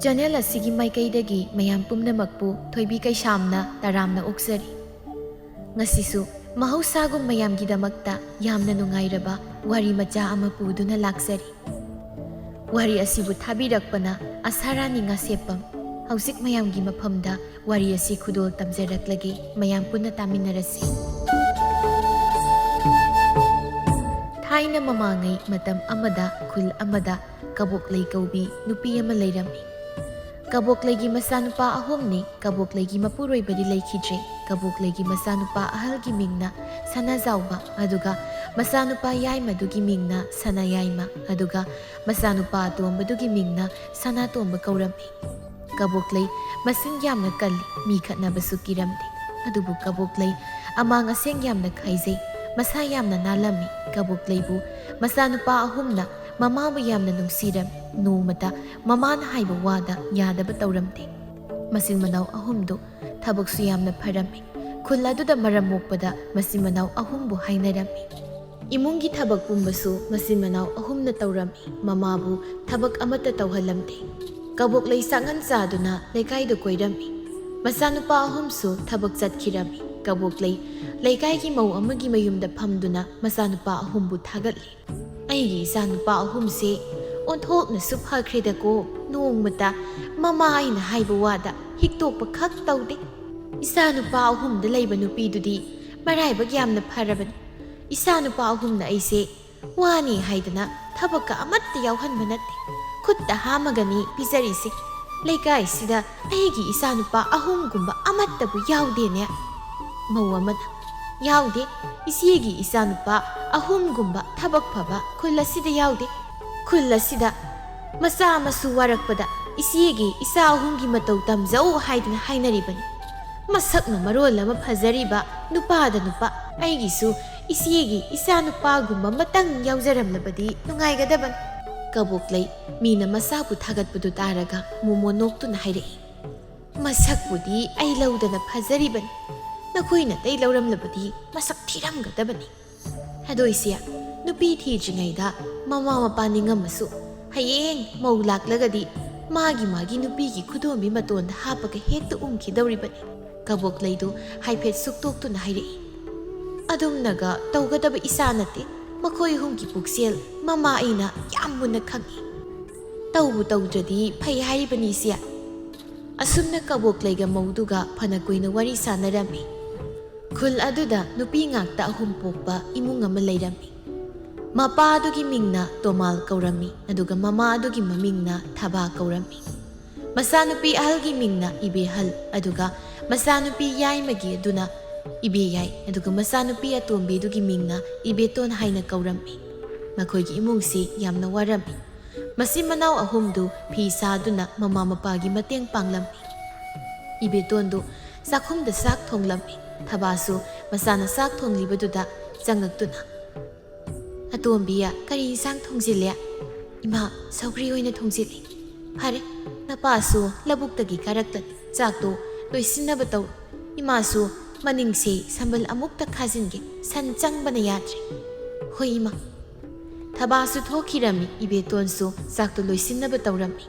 Channel ꯑꯁꯤꯒꯤ ꯃꯥꯏꯀꯩꯗꯒꯤ ꯃꯌꯥꯝ ꯄꯨꯝꯅꯃꯛꯄꯨ ꯊꯣꯏꯕꯤ ꯀꯩꯁꯥꯝꯅ ꯇꯔꯥꯝꯅ ꯑꯣꯛꯆꯔꯤ꯫ ꯉꯁꯤꯁꯨ ꯃꯍꯧꯁꯥꯒꯨꯝ ꯃꯌꯥꯝꯒꯤꯗꯃꯛꯇ ꯌꯥꯝꯅ ꯅꯨꯡꯉꯥꯏꯔꯕ ꯋꯥꯔꯤ ꯃꯆꯥ ꯑꯃ ꯄꯨꯗꯨꯅ ꯂꯥꯛꯆꯔꯤ꯫ ꯋꯥꯔꯤ ꯑꯁꯤꯕꯨ ꯊꯥꯕꯤꯔꯛꯄꯅ ꯑꯁꯥꯔꯥꯅꯤ ꯉꯥꯁꯦꯞꯄꯝ꯫ ꯍꯧꯖꯤꯛ ꯃꯌꯥꯝꯒꯤ ꯃꯐꯝꯗ ꯋꯥꯔꯤ ꯑꯁꯤ ꯈꯨꯗꯣꯜ ꯇꯝꯖꯔꯛꯂꯒꯦ, ꯃꯌꯥꯝ ꯄꯨꯟꯅ ꯇꯥꯃꯤꯟꯅꯔꯁꯤ꯫ ꯊꯥꯏꯅ ꯃꯃꯥꯡꯉꯩ ꯃꯇꯝ ꯑꯃꯗ ꯈꯨꯜ ꯑꯃꯗ ꯀꯕꯣꯛꯂꯩ ꯀꯧꯕꯤ ꯅꯨꯄꯤ ꯑꯃ ꯂꯩꯔꯝꯃꯤ꯫ ꯀꯕꯣꯛꯂꯩꯒꯤ ꯃꯆꯥꯅꯨꯄꯥ ꯑꯍꯨꯝꯅꯤ꯫ ꯀꯕꯣꯛꯂꯩꯒꯤ ꯃꯄꯨꯔꯣꯏꯕꯗꯤ ꯂꯩꯈꯤꯗ꯭ꯔꯦ꯫ ꯀꯕꯣꯛꯂꯩꯒꯤ ꯃꯆꯥꯅꯨꯄꯥ ꯑꯍꯜꯒꯤ ꯃꯤꯡꯅ ꯁꯅꯥꯖꯥꯎꯕ, ꯑꯗꯨꯒ ꯃꯆꯥꯅꯨꯄꯥ ꯌꯥꯏꯃꯗꯨꯒꯤ ꯃꯤꯡꯅ ꯁꯅꯥꯌꯥꯏꯃ, ꯑꯗꯨꯒ ꯃꯆꯥꯅꯨꯄꯥ ꯑꯇꯣꯝꯕꯗꯨꯒꯤ ꯃꯤꯡꯅ ꯁꯅꯥꯇꯣꯝꯕ ꯀꯧꯔꯝꯃꯤ꯫ ꯀꯕꯣꯛꯂꯩ ꯃꯆꯤꯟ ꯌꯥꯝꯅ ꯀꯜꯂꯤ, ꯃꯤ ꯈꯠꯅꯕꯁꯨ ꯀꯤꯔꯝꯗꯦ꯫ ꯑꯗꯨꯕꯨ ꯀꯕꯣꯛꯂꯩ ꯑꯃꯥꯡ ꯑꯁꯦꯡ ꯌꯥꯝꯅ ꯈꯥꯏꯖꯩ, ꯃꯁꯥ ꯌꯥꯝꯅ ꯅꯥꯜꯂꯝꯃꯤ꯫ ꯀꯕꯣꯛꯂꯩꯕꯨ ꯃꯆꯥꯅꯨꯄꯥ ꯑꯍꯨꯝꯅ ꯃꯃꯥꯕꯨ ꯌꯥꯝꯅ ꯅꯨꯡꯁꯤꯔꯝꯃꯤ꯫ ꯅꯣꯡꯃꯇ ꯃꯃꯥꯅ ꯍꯥꯏꯕ ꯋꯥꯗ ꯌꯥꯗꯕ ꯇꯧꯔꯝꯗꯦ꯫ ꯃꯆꯤꯟ ꯃꯅꯥꯎ ꯑꯍꯨꯝꯗꯨ ꯊꯕꯛꯁꯨ ꯌꯥꯝꯅ ꯐꯔꯝꯃꯤ꯫ ꯈꯨꯜ ꯑꯗꯨꯗ ꯃꯔꯝ ꯃꯣꯛꯄꯗ ꯃꯆꯤꯟ ꯃꯅꯥꯎ ꯑꯍꯨꯝꯕꯨ ꯍꯥꯏꯅꯔꯝꯃꯤ꯫ ꯏꯃꯨꯡꯒꯤ ꯊꯕꯛ ꯄꯨꯝꯕꯁꯨ ꯃꯆꯤꯟ ꯃꯅꯥꯎ ꯑꯍꯨꯝꯅ ꯇꯧꯔꯝꯃꯤ꯫ ꯃꯃꯥꯕꯨ ꯊꯕꯛ ꯑꯃꯠꯇ ꯇꯧꯍꯜꯂꯝꯗꯦ꯫ ꯀꯕꯣꯛꯂꯩ ꯆꯥꯡꯉꯟ ꯆꯥꯗꯨꯅ ꯂꯩꯀꯥꯏꯗ ꯀꯣꯏꯔꯝꯃꯤ꯫ ꯃꯆꯥꯅꯨꯄꯥ ꯑꯍꯨꯝꯁꯨ ꯊꯕꯛ ꯆꯠꯈꯤꯔꯝꯃꯤ꯫ ꯀꯕꯣꯛꯂꯩ ꯂꯩꯀꯥꯏꯒꯤ ꯃꯧ ꯑꯃꯒꯤ ꯃꯌꯨꯝꯗ ꯐꯝꯗꯨꯅ ꯃꯆꯥꯅꯨꯄꯥ ꯑꯍꯨꯝꯕꯨ ꯊꯥꯒꯠꯂꯤ꯫ "ꯑꯩꯒꯤ ꯏꯆꯥꯅꯨꯄꯥ ꯑꯍꯨꯝꯁꯦ ꯑꯣꯟꯊꯣꯛꯅꯁꯨ ꯐꯈ꯭ꯔꯦꯗꯀꯣ, ꯅꯣꯡꯃꯇ ꯃꯃꯥ ꯑꯩꯅ ꯍꯥꯏꯕ ꯋꯥꯗ ꯍꯤꯛꯇꯣꯛꯄ ꯈꯛ ꯇꯧꯗꯦ꯫ ꯏꯆꯥꯅꯨꯄꯥ ꯑꯍꯨꯝꯗ ꯂꯩꯕ ꯅꯨꯄꯤꯗꯨꯗꯤ ꯃꯔꯥꯏꯕꯛ ꯌꯥꯝꯅ ꯐꯔꯕꯅꯤ꯫ ꯏꯆꯥꯅꯨꯄꯥ ꯑꯍꯨꯝꯅ ꯑꯩꯁꯦ ꯋꯥꯅꯤ ꯍꯥꯏꯗꯅ ꯊꯕꯛꯀ ꯑꯃꯠꯇ ꯌꯥꯎꯍꯟꯕ ꯅꯠꯇꯦ, ꯈꯨꯠꯇ ꯍꯥꯝꯃꯒꯅꯤ ꯄꯤꯖꯔꯤꯁꯦ꯫ ꯂꯩꯀꯥꯏꯁꯤꯗ ꯑꯩꯒꯤ ꯏꯆꯥꯅꯨꯄꯥ ꯑꯍꯨꯝꯒꯨꯝꯕ ꯑꯃꯠꯇꯕꯨ ꯌꯥꯎꯗꯦꯅꯦ." ꯃꯧ ꯑꯃꯅ, "ꯌꯥꯎꯗꯦ, ꯏꯆꯦꯒꯤ ꯏꯆꯥꯅꯨꯄꯥ ꯑꯍꯨꯝꯒꯨꯝꯕ ꯊꯕꯛ ꯐꯕ ꯈꯨꯜ ꯑꯁꯤꯗ ꯌꯥꯎꯗꯦ꯫ ꯈꯨꯜ ꯑꯁꯤꯗ ꯃꯆꯥ ꯃꯁꯨ ꯋꯥꯔꯛꯄꯗ ꯏꯆꯦꯒꯤ ꯏꯆꯥ ꯑꯍꯨꯝꯒꯤ ꯃꯇꯧ ꯇꯝꯖꯧ ꯍꯥꯏꯗꯨꯅ ꯍꯥꯏꯅꯔꯤꯕꯅꯤ꯫ ꯃꯁꯛꯅ ꯃꯔꯣꯜ ꯑꯃ ꯐꯖꯔꯤꯕ, ꯅꯨꯄꯥꯗ ꯅꯨꯄꯥ, ꯑꯩꯒꯤꯁꯨ ꯏꯆꯦꯒꯤ ꯏꯆꯥꯅꯨꯄꯥꯒꯨꯝꯕ ꯑꯃꯇꯪ ꯌꯥꯎꯖꯔꯝꯂꯕꯗꯤ ꯅꯨꯡꯉꯥꯏꯒꯗꯕꯅꯤ." ꯀꯕꯣꯛꯂꯩ ꯃꯤꯅ ꯃꯆꯥꯕꯨ ꯊꯥꯒꯠꯄꯗꯨ ꯇꯥꯔꯒ ꯃꯣꯃꯣ ꯅꯣꯛꯇꯨꯅ ꯍꯥꯏꯔꯛꯏ, "ꯃꯁꯛꯄꯨꯗꯤ ꯑꯩ ꯂꯧꯗꯅ ꯐꯖꯔꯤꯕꯅꯤ, ꯅꯈꯣꯏꯅ ꯑꯇꯩ ꯂꯧꯔꯝꯂꯕꯗꯤ ꯃꯁꯛ ꯊꯤꯔꯝꯒꯗꯕꯅꯤ꯫ ꯑꯗꯣ ꯏꯆꯦ, ꯅꯨꯄꯤ ꯊꯤꯗ꯭ꯔꯤꯉꯩꯗ ꯃꯃꯥ ꯃꯄꯥ ꯅꯤꯡꯉꯝꯃꯁꯨ ꯍꯌꯦꯡ ꯃꯧ ꯂꯥꯛꯂꯒꯗꯤ ꯃꯥꯒꯤ ꯅꯨꯄꯤꯒꯤ ꯈꯨꯗꯣꯝꯕꯤ ꯃꯇꯣꯟꯗ ꯍꯥꯞꯄꯒ ꯍꯦꯛꯇ ꯎꯝꯈꯤꯗꯧꯔꯤꯕꯅꯤ." ꯀꯕꯣꯛꯂꯩꯗꯨ ꯍꯥꯏꯐꯦꯠ ꯁꯨꯛꯇꯣꯛꯇꯨꯅ ꯍꯥꯏꯔꯛꯏ, "ꯑꯗꯨꯝꯅꯒ ꯇꯧꯒꯗꯕ ꯏꯆꯥ ꯅꯠꯇꯦ꯫ ꯃꯈꯣꯏ ꯑꯍꯨꯝꯒꯤ ꯄꯨꯛꯆꯦꯜ ꯃꯃꯥ ꯑꯩꯅ ꯌꯥꯝ ꯃꯨꯟꯅ ꯈꯪꯏ꯫ ꯇꯧꯕꯨ ꯇꯧꯗ꯭ꯔꯗꯤ ꯐꯩ ꯍꯥꯏꯔꯤꯕꯅꯤ ꯏꯆꯦ." ꯑꯁꯨꯝꯅ ꯀꯕꯣꯛꯂꯩꯒ ꯃꯧꯗꯨꯒ ꯐꯅ ꯀꯨꯏꯅ ꯋꯥꯔꯤ ꯁꯥꯟꯅꯔꯝꯃꯤ꯫ ꯈꯨꯜ ꯑꯗꯨꯗ ꯅꯨꯄꯤ ꯉꯥꯛꯇ ꯑꯍꯨꯝ ꯄꯣꯛꯄ ꯏꯃꯨꯡ ꯑꯃ ꯂꯩꯔꯝꯃꯤ꯫ ꯃꯄꯥ ꯑꯗꯨꯒꯤ ꯃꯤꯡꯅ ꯇꯣꯃꯥꯜ ꯀꯧꯔꯝꯃꯤ, ꯑꯗꯨꯒ ꯃꯃꯥ ꯑꯗꯨꯒꯤ ꯃꯃꯤꯡꯅ ꯊꯕꯥ ꯀꯧꯔꯝꯃꯤ꯫ ꯃꯆꯥꯅꯨꯄꯤ ꯑꯍꯜꯒꯤ ꯃꯤꯡꯅ ꯏꯕꯦꯍꯜ, ꯑꯗꯨꯒ ꯃꯆꯥꯅꯨꯄꯤ ꯌꯥꯏꯃꯒꯤ ꯑꯗꯨꯅ ꯏꯕꯦꯌꯥꯏ, ꯑꯗꯨꯒ ꯃꯆꯥꯅꯨꯄꯤ ꯑꯇꯣꯝꯕꯤ ꯑꯗꯨꯒꯤ ꯃꯤꯡꯅ ꯏꯕꯦꯇꯣꯟ ꯍꯥꯏꯅ ꯀꯧꯔꯝꯃꯤ꯫ ꯃꯈꯣꯏꯒꯤ ꯏꯃꯨꯡꯁꯤ ꯌꯥꯝꯅ ꯋꯥꯔꯝꯃꯤ꯫ ꯃꯆꯤꯟ ꯃꯅꯥꯎ ꯑꯍꯨꯝꯗꯨ ꯐꯤ ꯁꯥꯗꯨꯅ ꯃꯃꯥ ꯃꯄꯥꯒꯤ ꯃꯇꯦꯡ ꯄꯥꯡꯂꯝꯃꯤ꯫ ꯏꯕꯦꯇꯣꯟꯗꯨ ꯆꯥꯛꯈꯨꯝꯗ ꯆꯥꯛ ꯊꯣꯡꯂꯝꯃꯤ꯫ ꯊꯕꯥꯁꯨ ꯃꯆꯥꯅ ꯆꯥꯛ ꯊꯣꯡꯂꯤꯕꯗꯨꯗ ꯆꯪꯉꯛꯇꯨꯅ, "ꯑꯇꯣꯝꯕꯤ, ꯀꯔꯤ ꯏꯟꯁꯥꯡ ꯊꯣꯡꯖꯤꯜꯂꯦ?" "ꯏꯃꯥ, ꯁꯧꯒ꯭ꯔꯤ ꯑꯣꯏꯅ ꯊꯣꯡꯖꯤꯜꯂꯤ." "ꯐꯔꯦ, ꯅꯄꯥꯁꯨ ꯂꯧꯕꯨꯛꯇꯒꯤ ꯀꯥꯔꯛꯂꯅꯤ, ꯆꯥꯛꯇꯣ ꯂꯣꯏꯁꯤꯟꯅꯕ ꯇꯧꯔꯣ꯫ ꯏꯃꯥꯁꯨ ꯃꯅꯤꯡꯁꯦ ꯁꯝꯕꯜ ꯑꯃꯨꯛꯇ ꯈꯥꯖꯤꯟꯒꯦ, ꯁꯟ ꯆꯪꯕꯅ ꯌꯥꯗ꯭ꯔꯦ." "ꯍꯣꯏ ꯏꯃꯥ." ꯊꯕꯥꯁꯨ ꯊꯣꯛꯈꯤꯔꯝꯃꯤ꯫ ꯏꯕꯦꯇꯣꯟꯁꯨ ꯆꯥꯛꯇꯣ ꯂꯣꯏꯁꯤꯟꯅꯕ ꯇꯧꯔꯝꯃꯤ꯫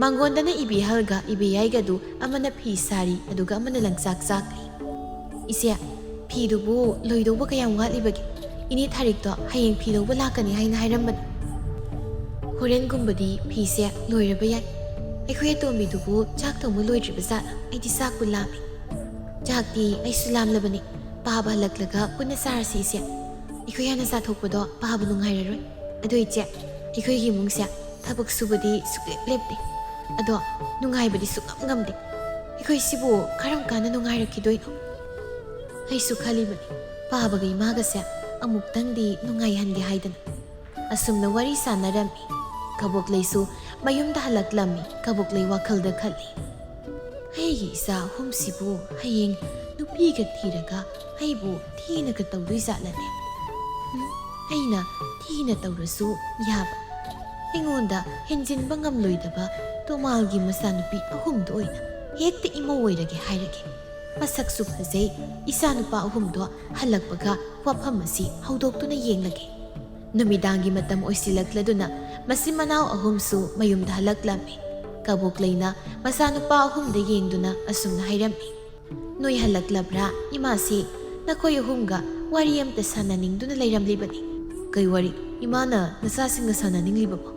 ꯃꯥꯡꯒꯣꯟꯗꯅ ꯏꯕꯦꯍꯜꯒ ꯏꯕꯦꯌꯥꯏꯒꯗꯨ ꯑꯃꯅ ꯐꯤ ꯁꯥꯔꯤ, ꯑꯗꯨꯒ ꯑꯃꯅ ꯂꯪꯆꯥꯛ ꯆꯥꯛꯂꯤ꯫ "ꯏꯆꯦ, ꯐꯤꯗꯨꯕꯨ ꯂꯣꯏꯗꯧꯕ ꯀꯌꯥꯝ ꯋꯥꯠꯂꯤꯕꯒꯦ? ꯏꯅꯦ ꯊꯥꯔꯤꯛꯇꯣ ꯍꯌꯦꯡ ꯐꯤ ꯂꯧꯕ ꯂꯥꯛꯀꯅꯤ ꯍꯥꯏꯅ ꯍꯥꯏꯔꯝꯕꯅꯤ." "ꯍꯣꯔꯦꯟꯒꯨꯝꯕꯗꯤ ꯐꯤꯁꯦ ꯂꯣꯏꯔꯕ ꯌꯥꯏ꯫ ꯑꯩꯈꯣꯏ ꯑꯇꯣꯝꯕꯤꯗꯨꯕꯨ ꯆꯥꯛ ꯊꯣꯡꯕ ꯂꯣꯏꯗ꯭ꯔꯤꯕ ꯖꯥꯠꯂ? ꯑꯩꯗꯤ ꯆꯥꯛꯄꯨ ꯂꯥꯝꯃꯤ." "ꯆꯥꯛꯇꯤ ꯑꯩꯁꯨ ꯂꯥꯝꯂꯕꯅꯤ, ꯄꯥꯕ ꯍꯜꯂꯛꯂꯒ ꯄꯨꯟꯅ ꯆꯥꯔꯁꯤ ꯏꯆꯦ꯫ ꯑꯩꯈꯣꯏ ꯍꯥꯟꯅ ꯆꯥꯊꯣꯛꯄꯗꯣ ꯄꯥꯕ ꯅꯨꯡꯉꯥꯏꯔꯔꯣꯏ꯫ ꯑꯗꯣ ꯏꯆꯦ, ꯑꯩꯈꯣꯏꯒꯤ ꯏꯃꯨꯡꯁꯦ ꯊꯕꯛ ꯁꯨꯕꯗꯤ ꯁꯨꯛꯂꯦꯞ ꯂꯦꯞꯇꯦ, ꯑꯗꯣ ꯅꯨꯡꯉꯥꯏꯕꯗꯤ ꯁꯨꯛꯉꯝ ꯉꯝꯗꯦ꯫ ꯑꯩꯈꯣꯏ ꯁꯤꯕꯨ ꯀꯔꯝ ꯀꯥꯟꯗ ꯅꯨꯡꯉꯥꯏꯔꯛꯈꯤꯗꯣꯏꯅꯣ? ꯑꯩꯁꯨ ꯈꯜꯂꯤꯕꯅꯤ, ꯄꯥꯕꯒ ꯏꯃꯥꯒꯁꯦ ꯑꯃꯨꯛꯇꯪꯗꯤ ꯅꯨꯡꯉꯥꯏꯍꯟꯒꯦ ꯍꯥꯏꯗꯅ." ꯑꯁꯨꯝꯅ ꯋꯥꯔꯤ ꯁꯥꯟꯅꯔꯝꯃꯤ꯫ ꯀꯕꯣꯛꯂꯩꯁꯨ ꯃꯌꯨꯝꯗ ꯍꯜꯂꯛꯂꯝꯃꯤ꯫ ꯀꯕꯣꯛꯂꯩ ꯋꯥꯈꯜꯗ ꯈꯜꯂꯤ, "ꯑꯩꯒꯤ ꯏꯆꯥ ꯑꯍꯨꯝꯁꯤꯕꯨ ꯍꯌꯦꯡ ꯅꯨꯄꯤꯒ ꯊꯤꯔꯒ ꯑꯩꯕꯨ ꯊꯤꯅꯒ ꯇꯧꯗꯣꯏ ꯖꯥꯠꯂꯅꯦ? ꯑꯩꯅ ꯊꯤꯅ ꯇꯧꯔꯁꯨ ꯌꯥꯕ, ꯑꯩꯉꯣꯟda ꯍꯦꯟꯖꯤꯟꯕ ꯉꯝꯂꯣꯏꯗꯕ ꯇꯣꯃꯥꯜꯒꯤ ꯃꯆꯥꯅꯨꯄꯤ ꯑꯍꯨꯝꯗꯣ ꯑꯣꯏꯅ ꯍꯦꯛꯇ ꯏꯃꯧ ꯑꯣꯏꯔꯒꯦ ꯍꯥꯏꯔꯒꯦ꯫ ꯃꯁꯛꯁꯨ ꯐꯖꯩ, ꯏꯆꯥꯅꯨꯄꯥ ꯑꯍꯨꯝꯗꯣ ꯍꯜꯂꯛꯄꯒ ꯋꯥꯐꯝ ꯑꯁꯤ ꯍꯧꯗꯣꯛꯇꯨꯅ ꯌꯦꯡꯂꯒꯦ." ꯅꯨꯃꯤꯗꯥꯡꯒꯤ ꯃꯇꯝ ꯑꯣꯏꯁꯤꯜꯂꯛꯂꯗꯨꯅ ꯃꯆꯤꯟ ꯃꯅꯥꯎ ꯑꯍꯨꯝꯁꯨ ꯃꯌꯨꯝꯗ ꯍꯜꯂꯛꯂꯝꯃꯤ꯫ ꯀꯕꯣꯛꯂꯩꯅ ꯃꯆꯥꯅꯨꯄꯥ ꯑꯍꯨꯝꯗ ꯌꯦꯡꯗꯨꯅ ꯑꯁꯨꯝꯅ ꯍꯥꯏꯔꯝꯃꯤ꯫ ꯅꯣꯏ ꯍꯜꯂꯛꯂꯕ꯭ꯔꯥ? ꯏꯃꯥꯁꯤ ꯅꯈꯣꯏ ꯑꯍꯨꯝꯒ ꯋꯥꯔꯤ ꯑꯃꯇ ꯁꯥꯟꯅꯅꯤꯡꯗꯨꯅ ꯂꯩꯔꯝꯂꯤꯕꯅꯤ꯫ ꯀꯩ ꯋꯥꯔꯤ? ꯏꯃꯥꯅ ꯅꯆꯥꯁꯤꯡꯒ ꯁꯥꯟꯅꯅꯤꯡꯂꯤꯕꯕꯣ?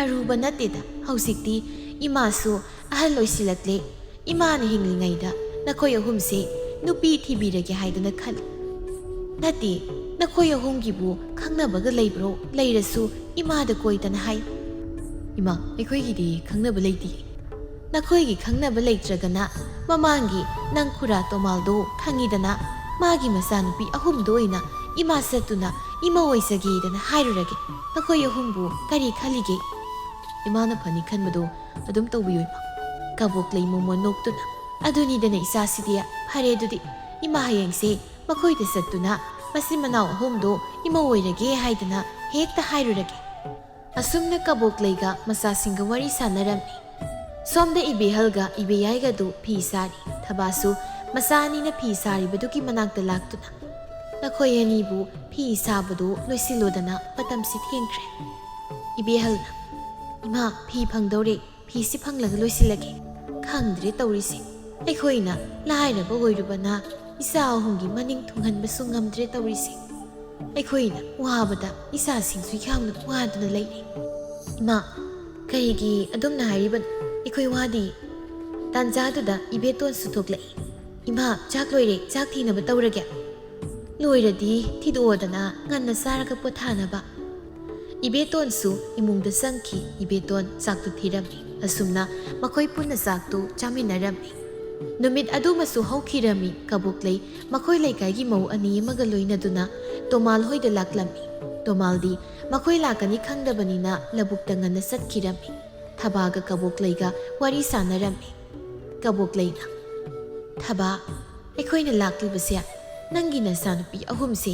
ꯑꯔꯨꯕ ꯅꯠꯇꯦꯗ, ꯍꯧꯖꯤꯛꯇꯤ ꯏꯃꯥꯁꯨ ꯑꯍꯜ ꯑꯣꯏꯁꯤꯜꯂꯛꯂꯦ꯫ ꯏꯃꯥꯅ ꯍꯤꯡꯂꯤꯉꯩꯗ ꯅꯈꯣꯏ ꯑꯍꯨꯝꯁꯦ ꯅꯨꯄꯤ ꯊꯤꯕꯤꯔꯒꯦ ꯍꯥꯏꯗꯨꯅ ꯈꯜꯂꯤ꯫ ꯅꯠꯇꯦ, ꯅꯈꯣꯏ ꯑꯍꯨꯝꯒꯤꯕꯨ ꯈꯪꯅꯕꯒ ꯂꯩꯕ꯭ꯔꯣ? ꯂꯩꯔꯁꯨ ꯏꯃꯥꯗ ꯀꯣꯏꯗꯅ ꯍꯥꯏꯌꯨ꯫ ꯏꯃꯥ, ꯑꯩꯈꯣꯏꯒꯤꯗꯤ ꯈꯪꯅꯕ ꯂꯩꯇꯤꯌꯦ꯫ ꯅꯈꯣꯏꯒꯤ ꯈꯪꯅꯕ ꯂꯩꯇ꯭ꯔꯒꯅ ꯃꯃꯥꯡꯒꯤ ꯅꯪ ꯈꯨꯔꯥ ꯇꯣꯃꯥꯜꯗꯣ ꯈꯪꯉꯤꯗꯅ, ꯃꯥꯒꯤ ꯃꯆꯥꯅꯨꯄꯤ ꯑꯍꯨꯝꯗꯣ ꯑꯣꯏꯅ ꯏꯃꯥ ꯆꯠꯇꯨꯅ ꯏꯃꯥ ꯑꯣꯏꯖꯒꯦꯗꯅ ꯍꯥꯏꯔꯨꯔꯒꯦ꯫ ꯅꯈꯣꯏ ꯑꯍꯨꯝꯕꯨ ꯀꯔꯤ ꯈꯜꯂꯤꯒꯦ? ꯏꯃꯥꯅ ꯐꯅꯤ ꯈꯟꯕꯗꯣ ꯑꯗꯨꯝ ꯇꯧꯕꯤꯌꯨ ꯏꯃꯥ꯫ ꯀꯕꯣꯛꯂꯩ ꯃꯣꯃꯣꯟ ꯅꯣꯛꯇꯨꯅ, ꯑꯗꯨꯅꯤꯗꯅ ꯏꯆꯥꯁꯤꯗꯤ, ꯐꯔꯦ ꯑꯗꯨꯗꯤ ꯏꯃꯥ ꯍꯌꯦꯡꯁꯦ ꯃꯈꯣꯏꯗ ꯆꯠꯇꯨꯅ ꯃꯆꯤꯟ ꯃꯅꯥꯎ ꯑꯍꯨꯝꯗꯣ ꯏꯃꯥ ꯑꯣꯏꯔꯒꯦ ꯍꯥꯏꯗꯅ ꯍꯦꯛꯇ ꯍꯥꯏꯔꯨꯔꯒꯦ꯫ ꯑꯁꯨꯝꯅ ꯀꯕꯣꯛꯂꯩꯒ ꯃꯆꯥꯁꯤꯡꯒ ꯋꯥꯔꯤ ꯁꯥꯟꯅꯔꯝꯃꯤ꯫ ꯁꯣꯝꯗ ꯏꯕꯦꯍꯜꯒ ꯏꯕꯦꯌꯥꯏꯒꯗꯨ ꯐꯤ ꯁꯥꯔꯤ꯫ ꯊꯕꯥꯁꯨ ꯃꯆꯥ ꯑꯅꯤꯅ ꯐꯤ ꯁꯥꯔꯤꯕꯗꯨꯒꯤ ꯃꯅꯥꯛꯇ ꯂꯥꯛꯇꯨꯅ, ꯅꯈꯣꯏ ꯑꯅꯤꯕꯨ ꯐꯤ ꯁꯥꯕꯗꯨ ꯂꯣꯏꯁꯤꯜꯂꯣꯗꯅ, ꯃꯇꯝꯁꯤ ꯊꯦꯡꯈ꯭ꯔꯦ꯫ ꯏꯕꯦꯍꯜꯅ, ꯏꯃꯥ ꯐꯤ ꯐꯪꯗꯧꯔꯦ, ꯐꯤꯁꯤ ꯐꯪꯂꯒ ꯂꯣꯏꯁꯤꯜꯂꯒꯦ꯫ ꯈꯪꯗ꯭ꯔꯦ ꯇꯧꯔꯤꯁꯦ, ꯑꯩꯈꯣꯏꯅ ꯂꯥꯏꯔꯕ ꯑꯣꯏꯔꯨꯕꯅ ꯏꯆꯥ ꯑꯍꯨꯝꯒꯤ ꯃꯅꯤꯡ ꯊꯨꯡꯍꯟꯕꯁꯨ ꯉꯝꯗ꯭ꯔꯦ ꯇꯧꯔꯤꯁꯦ꯫ ꯑꯩꯈꯣꯏꯅ ꯋꯥꯕꯗ ꯏꯆꯥꯁꯤꯡꯁꯨ ꯌꯥꯝꯅ ꯋꯥꯗꯨꯅ ꯂꯩꯔꯤ꯫ ꯏꯃꯥ, ꯀꯔꯤꯒꯤ ꯑꯗꯨꯝꯅ ꯍꯥꯏꯔꯤꯕꯅꯣ? ꯑꯩꯈꯣꯏ ꯋꯥꯗꯤ꯫ ꯇꯥꯟꯖꯥꯗꯨꯗ ꯏꯕꯦꯇꯣꯟꯁꯨ ꯊꯣꯛꯂꯛꯏ꯫ ꯏꯃꯥ, ꯆꯥꯛ ꯂꯣꯏꯔꯦ, ꯆꯥꯛ ꯊꯤꯅꯕ ꯇꯧꯔꯒꯦ꯫ ꯂꯣꯏꯔꯗꯤ ꯊꯤꯗꯣꯛꯑꯣꯗꯅ, ꯉꯟꯅ ꯆꯥꯔꯒ ꯄꯣꯊꯥꯅꯕ꯫ ꯏꯕꯦꯇꯣꯟꯁꯨ ꯏꯃꯨꯡꯗ ꯆꯪꯈꯤ꯫ ꯏꯕꯦꯇꯣꯟ ꯆꯥꯛꯇꯨ ꯊꯤꯔꯝꯃꯤ꯫ ꯑꯁꯨꯝꯅ ꯃꯈꯣꯏ ꯄꯨꯟꯅ ꯆꯥꯛꯇꯨ ꯆꯥꯃꯤꯟꯅꯔꯝꯃꯤ꯫ ꯅꯨꯃꯤꯠ ꯑꯗꯨꯃꯁꯨ ꯍꯧꯈꯤꯔꯝꯃꯤ꯫ ꯀꯕꯣꯛꯂꯩ ꯃꯈꯣꯏ ꯂꯩꯀꯥꯏꯒꯤ ꯃꯧ ꯑꯅꯤ ꯑꯃꯒ ꯂꯣꯏꯅꯗꯨꯅ ꯇꯣꯃꯥꯜ ꯍꯣꯏꯗ ꯂꯥꯛꯂꯝꯃꯤ꯫ ꯇꯣꯃꯥꯜꯗꯤ ꯃꯈꯣꯏ ꯂꯥꯛꯀꯅꯤ ꯈꯪꯗꯕꯅꯤꯅ ꯂꯧꯕꯨꯛꯇ ꯉꯟꯅ ꯆꯠꯈꯤꯔꯝꯃꯤ꯫ ꯊꯕꯥꯒ ꯀꯕꯣꯛꯂꯩꯒ ꯋꯥꯔꯤ ꯁꯥꯟꯅꯔꯝꯃꯤ꯫ ꯀꯕꯣꯛꯂꯩꯅ, ꯊꯕꯥ, ꯑꯩꯈꯣꯏꯅ ꯂꯥꯛꯂꯤꯕꯁꯦ ꯅꯪꯒꯤ ꯅꯆꯥꯅꯨꯄꯤ ꯑꯍꯨꯝꯁꯦ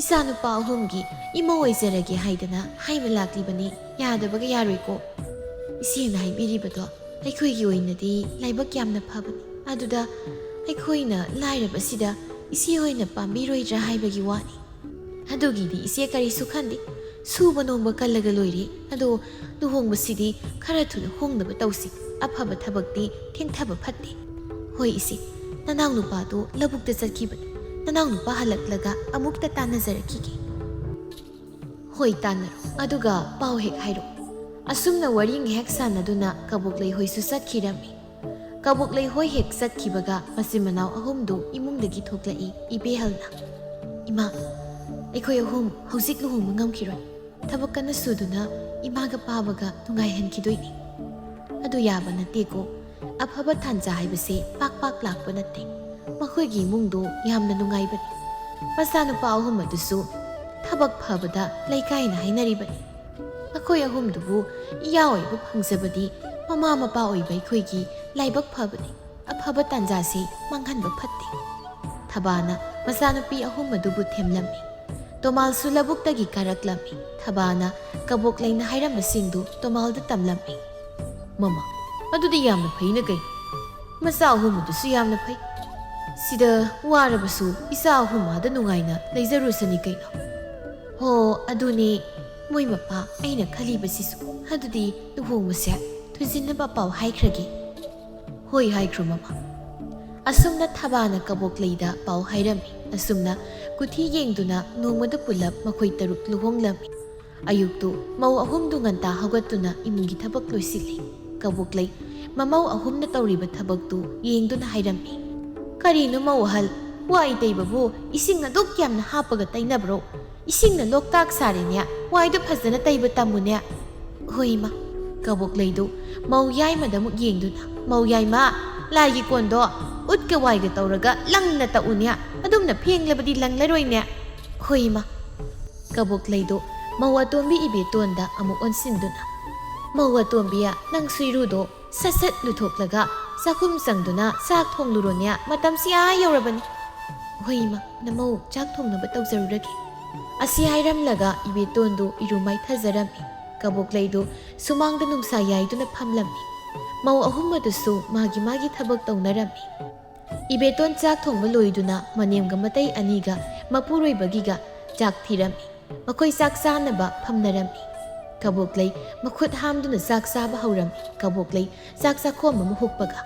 ꯏꯆꯥꯅꯨꯄꯥ ꯑꯍꯨꯝꯒꯤ ꯏꯃꯥ ꯑꯣꯏꯖꯔꯒꯦ ꯍꯥꯏꯗꯅ ꯍꯥꯏꯕ ꯂꯥꯛꯂꯤꯕꯅꯤ꯫ ꯌꯥꯗꯕꯒ ꯌꯥꯔꯣꯏꯀꯣ? ꯏꯆꯦꯅ ꯍꯥꯏꯕꯤꯔꯤꯕꯗꯣ ꯑꯩꯈꯣꯏꯒꯤ ꯑꯣꯏꯅꯗꯤ ꯂꯥꯏꯕꯛ ꯌꯥꯝꯅ ꯐꯕꯅꯤ꯫ ꯑꯗꯨꯗ ꯑꯩꯈꯣꯏꯅ ꯂꯥꯏꯔꯕꯁꯤꯗ ꯏꯆꯦ ꯍꯣꯏꯅ ꯄꯥꯝꯕꯤꯔꯣꯏꯗ꯭ꯔꯥ ꯍꯥꯏꯕꯒꯤ ꯋꯥꯅꯤ꯫ ꯑꯗꯨꯒꯤꯗꯤ ꯏꯆꯦ ꯀꯔꯤꯁꯨ ꯈꯟꯗꯦ, ꯁꯨꯕ ꯅꯣꯝꯕ ꯀꯜꯂꯒ ꯂꯣꯏꯔꯦ꯫ ꯑꯗꯣ ꯂꯨꯍꯣꯡꯕꯁꯤꯗꯤ ꯈꯔ ꯊꯨꯅ ꯍꯣꯡꯅꯕ ꯇꯧꯁꯤ꯫ ꯑꯐꯕ ꯊꯕꯛꯇꯤ ꯊꯦꯡꯊꯕ ꯐꯠꯇꯦ꯫ ꯍꯣꯏ ꯏꯆꯦ, ꯅꯅꯥꯎ ꯅꯨꯄꯥꯗꯣ ꯂꯧꯕꯨꯛꯇ ꯆꯠꯈꯤꯕꯅꯤ꯫ ꯅꯅꯥꯎ ꯅꯨꯄꯥ ꯍꯜꯂꯛꯂꯒ ꯑꯃꯨꯛꯇ ꯇꯥꯟꯅꯖꯔꯛꯈꯤꯒꯦ꯫ ꯍꯣꯏ ꯇꯥꯟꯅꯔꯣ, ꯑꯗꯨꯒ ꯄꯥꯎ ꯍꯦꯛ ꯍꯥꯏꯔꯛꯑꯣ꯫ ꯑꯁꯨꯝꯅ ꯋꯥꯔꯤ ꯉꯥꯏꯍꯥꯛ ꯁꯥꯟꯅꯗꯨꯅ ꯀꯕꯣꯛꯂꯩ ꯍꯣꯏꯁꯨ ꯆꯠꯈꯤꯔꯝꯃꯤ꯫ ꯀꯕꯣꯛꯂꯩ ꯍꯣꯏ ꯍꯦꯛ ꯆꯠꯈꯤꯕꯒ ꯃꯆꯤꯟ ꯃꯅꯥꯎ ꯑꯍꯨꯝꯗꯨ ꯏꯃꯨꯡꯗꯒꯤ ꯊꯣꯛꯂꯛꯏ꯫ ꯏꯕꯦꯍꯜꯅ, ꯏꯃꯥ, ꯑꯩꯈꯣꯏ ꯑꯍꯨꯝ ꯍꯧꯖꯤꯛ ꯂꯨꯍꯣꯡꯕ ꯉꯝꯈꯤꯔꯣꯏ꯫ ꯊꯕꯛ ꯀꯟꯅ ꯁꯨꯗꯨꯅ ꯏꯃꯥꯒ ꯄꯥꯕꯒ ꯅꯨꯡꯉꯥꯏꯍꯟꯈꯤꯗꯣꯏꯅꯤ꯫ ꯑꯗꯨ ꯌꯥꯕ ꯅꯠꯇꯦꯀꯣ? ꯑꯐꯕ ꯇꯥꯟꯖꯥ ꯍꯥꯏꯕꯁꯦ ꯄꯥꯛ ꯄꯥꯛ ꯂꯥꯛꯄ ꯅꯠꯇꯦ꯫ ꯃꯈꯣꯏꯒꯤ ꯏꯃꯨꯡꯗꯣ ꯌꯥꯝꯅ ꯅꯨꯡꯉꯥꯏꯕꯅꯤ꯫ ꯃꯆꯥꯅꯨꯄꯥ ꯑꯍꯨꯝ ꯑꯗꯨꯁꯨ ꯊꯕꯛ ꯐꯕꯗ ꯂꯩꯀꯥꯏꯅ ꯍꯥꯏꯅꯔꯤꯕꯅꯤ꯫ ꯑꯩꯈꯣꯏ ꯑꯍꯨꯝꯗꯨꯕꯨ ꯏꯌꯥ ꯑꯣꯏꯕ ꯐꯪꯖꯕꯗꯤ ꯃꯃꯥ ꯃꯄꯥ ꯑꯣꯏꯕ ꯑꯩꯈꯣꯏꯒꯤ ꯂꯥꯏꯕꯛ ꯐꯕꯅꯤ꯫ ꯑꯐꯕ ꯇꯥꯟꯖꯥꯁꯤ ꯃꯥꯡꯍꯟꯕ ꯐꯠꯇꯦ꯫ ꯊꯕꯥꯅ ꯃꯆꯥꯅꯨꯄꯤ ꯑꯍꯨꯝ ꯑꯗꯨꯕꯨ ꯊꯦꯝꯂꯝꯃꯤ꯫ ꯇꯣꯃꯥꯜꯁꯨ ꯂꯧꯕꯨꯛꯇꯒꯤ ꯀꯥꯔꯛꯂꯝꯃꯤ꯫ ꯊꯕꯥꯅ ꯀꯕꯣꯛꯂꯩꯅ ꯍꯥꯏꯔꯝꯕꯁꯤꯡꯗꯨ ꯇꯣꯃꯥꯜꯗ ꯇꯝꯂꯝꯃꯤ꯫ ꯃꯃꯥ, ꯑꯗꯨꯗꯤ ꯌꯥꯝꯅ ꯐꯩꯅ ꯀꯩꯅꯣ? ꯃꯆꯥ ꯑꯍꯨꯝ ꯑꯗꯨꯁꯨ ꯌꯥꯝꯅ ꯐꯩ꯫ ꯁꯤꯗ ꯋꯥꯔꯕꯁꯨ ꯏꯆꯥ ꯑꯍꯨꯝ ꯑꯥꯗ ꯅꯨꯡꯉꯥꯏꯅ ꯂꯩꯖꯔꯨꯁꯅꯤ ꯀꯩꯅꯣ? ꯍꯣ, ꯑꯗꯨꯅꯦ ꯃꯣꯏ ꯃꯄꯥ ꯑꯩꯅ ꯈꯜꯂꯤꯕꯁꯤꯁꯨ꯫ ꯑꯗꯨꯗꯤ ꯂꯨꯍꯣꯡꯕꯁꯦ ꯊꯨꯖꯤꯟꯅꯕ ꯄꯥꯎ ꯍꯥꯏꯈ꯭ꯔꯒꯦ꯫ ꯍꯣꯏ ꯍꯥꯏꯈ꯭ꯔꯣ ꯃꯃꯥ꯫ ꯑꯁꯨꯝꯅ ꯊꯕꯥꯅ ꯀꯕꯣꯛꯂꯩꯗ ꯄꯥꯎ ꯍꯥꯏꯔꯝꯃꯤ꯫ ꯑꯁꯨꯝꯅ ꯀꯨꯊꯤ ꯌꯦꯡꯗꯨꯅ ꯅꯣꯡꯃꯗ ꯄꯨꯜꯂꯞ ꯃꯈꯣꯏ 6 ꯂꯨꯍꯣꯡꯂꯝꯃꯤ꯫ ꯑꯌꯨꯛꯇꯨ ꯃꯧ ꯑꯍꯨꯝꯗꯨ ꯉꯟꯇꯥ ꯍꯧꯒꯠꯇꯨꯅ ꯏꯃꯨꯡꯒꯤ ꯊꯕꯛ ꯂꯣꯏꯁꯤꯜꯂꯤ꯫ ꯀꯕꯣꯛꯂꯩ ꯃꯃꯧ ꯑꯍꯨꯝꯅ ꯇꯧꯔꯤꯕ ꯊꯕꯛꯇꯨ ꯌꯦꯡꯗꯨꯅ ꯍꯥꯏꯔꯝꯃꯤ꯫ ꯀꯔꯤꯅꯣ ꯃꯧ ꯑꯍꯜ, ꯋꯥꯏ ꯇꯩꯕꯕꯨ ꯏꯁꯤꯡ ꯑꯗꯨꯛ ꯌꯥꯝꯅ ꯍꯥꯞꯄꯒ ꯇꯩꯅꯕ꯭ꯔꯣ? ꯏꯁꯤꯡꯅ ꯂꯣꯛꯇꯥꯛ ꯁꯥꯔꯦꯅꯦ, ꯋꯥꯏꯗꯨ ꯐꯖꯅ ꯇꯩꯕ ꯇꯝꯃꯨꯅꯦ꯫ ꯍꯣꯏ ꯏꯃꯥ꯫ ꯀꯕꯣꯛꯂꯩꯗꯨ ꯃꯧ ꯌꯥꯏꯃꯗ ꯑꯃꯨꯛ ꯌꯦꯡꯗꯨꯅ, ꯃꯧ ꯌꯥꯏꯃ, ꯂꯥꯏꯒꯤ ꯀꯣꯟꯗꯣ ꯎꯠꯀ ꯋꯥꯏꯒ ꯇꯧꯔꯒ ꯂꯪꯅ ꯇꯛꯎꯅꯦ, ꯑꯗꯨꯝꯅ ꯐꯦꯡꯂꯕꯗꯤ ꯂꯪꯂꯔꯣꯏꯅꯦ꯫ ꯍꯣꯏ ꯏꯃꯥ꯫ ꯀꯕꯣꯛꯂꯩꯗꯨ ꯃꯧ ꯑꯇꯣꯝꯕꯤ ꯏꯕꯦꯇꯣꯟꯗ ꯑꯃꯨꯛ ꯑꯣꯟꯁꯤꯟꯗꯨꯅ, ꯃꯧ ꯑꯇꯣꯝꯕꯤ, ꯅꯪꯁꯨ ꯏꯔꯨꯗꯣ ꯁꯠ ꯁꯠ ꯂꯨꯊꯣꯛꯂꯒ ꯆꯥꯛꯈꯨꯝ ꯆꯪꯗꯨꯅ ꯆꯥꯛ ꯊꯣꯡꯂꯨꯔꯣꯅꯦ, ꯃꯇꯝꯁꯤ ꯌꯧꯔꯕꯅꯤ꯫ ꯍꯣꯏ ꯏꯃꯥ, ꯅꯃꯧ ꯆꯥꯛ ꯊꯣꯡꯅꯕ ꯇꯧꯖꯔꯨꯔꯒꯦ꯫ ꯑꯁꯤ ꯍꯥꯏꯔꯝꯂꯒ ꯏꯕꯦꯇꯣꯟꯗꯨ ꯏꯔꯨ ꯃꯥꯏꯊꯖꯔꯝꯃꯤ꯫ ꯀꯕꯣꯛꯂꯩꯗꯨ ꯁꯨꯃꯥꯡꯗ ꯅꯨꯡꯁꯥ ꯌꯥꯏꯗꯨꯅ ꯐꯝꯂꯝꯃꯤ꯫ ꯃꯧ ꯑꯍꯨꯝ ꯑꯗꯨꯁꯨ ꯃꯥꯒꯤ ꯃꯥꯒꯤ ꯊꯕꯛ ꯇꯧꯅꯔꯝꯃꯤ꯫ ꯏꯕꯦꯇꯣꯟ ꯆꯥꯛ ꯊꯣꯡꯕ ꯂꯣꯏꯗꯨꯅ ꯃꯅꯦꯝꯒ ꯃꯇꯩ ꯑꯅꯤꯒ ꯃꯄꯨꯔꯣꯏꯕꯒꯤꯒ ꯆꯥꯛ ꯊꯤꯔꯝꯃꯤ꯫ ꯃꯈꯣꯏ ꯆꯥꯛ ꯆꯥꯅꯕ ꯐꯝꯅꯔꯝꯃꯤ꯫ Kaboklay makhut hamduna sak saba hauram Kaboklay sak sakhom ama hukpaga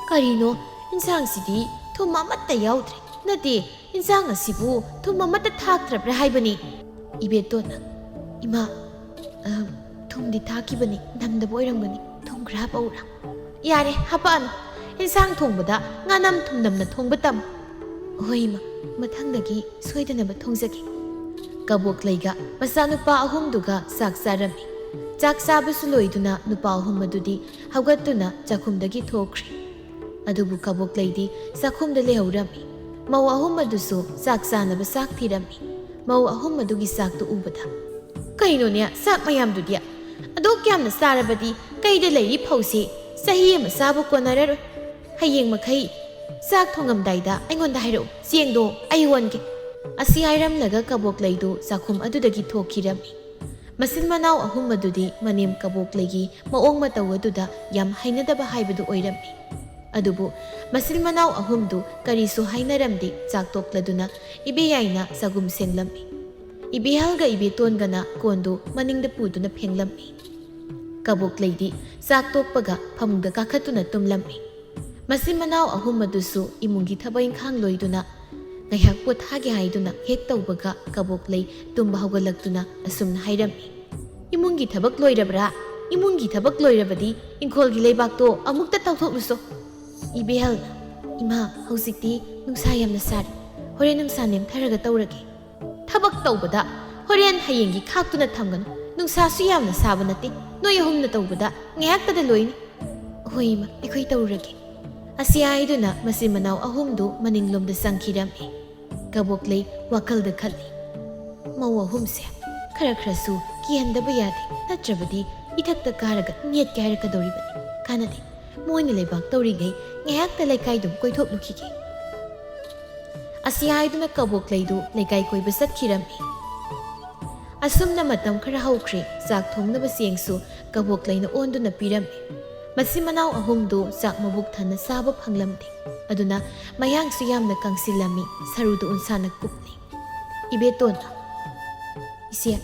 Karino insang sidi thum amatta yaudre nade insang asibu thum amatta thaktrabra haibani Ibetona Ima thum di thakibani namda boirangani thum grab aura Yare hapan insang thongbada nganam thum namna thongbatam Hoima mathangdagi soidanaba thongjagi Kaboklayga masanupa ahumduga sak sarami Chak sabasu loiduna nupa ahum adudi haugatuna chakhumdagi thokri Adubu kaboklaydi sakhumda lehaurami Mau ahum adusu sak sanaba sak thirami Mau ahum adugi saktu ubada Kaino niya sak mayam dudia Ado kyamna sarabadi kaida layri phausi sahi ama sabu konararo Hayeng makai sak thongamdaida aingonda hairo siengdo ayonge Asi airam laga kaboklaydu sakhum adudagi thokirami Masil manaw ahum adudi manim kaboklaygi maong mataw aduda yam hainadaba haibadu oirami Adubu masil manaw ahumdu karisu hainaramdi chaktokladuna ibiyayna sagum senglami Ibihalga ibitongana kondo maningda puduna phenglami Kaboklaydi chaktokpaga phamungda kakhatuna tumlami Masil manaw ahum adusu imungi thabaing khang loiduna Ngayhak pothage haiduna hek tawbaga kaboklay tumba haugalagtuna asumna hairami Imungi thabak loirabra imungi thabak loirabadi ingkholgi leibakto amukta tawthokluso Ibehal ima hauzikti nungsa yamna sari horen nungsa nemtharaga tawrage Thabak tawbada horen hayengi khaktuna thamganu nungsa su yamna saba nate noi ahumna tawbada ngayaktada loini hoima ekhoi tawrage Asiyaiduna masimanaw ahumdu maninglomda sangkirami Kaboklay wakalda khali Mau ahumse khara-kharasu kihandaba yade natrabadi ithakta karaga net kairakadoribani kanade moina leibak tawrigai ngayakta laikai-dum koithok lukhige Asiyaiduna kaboklaydu laikai koiba satkirami Asumna matam khara haukre sak thongnaba siengsu kaboklayna onduna pirami Masimanaw ahumdu sak mabuk thana saba phanglamde aduna mayang su yamna kangsilami sarudu unsana kupni Ibetona Isia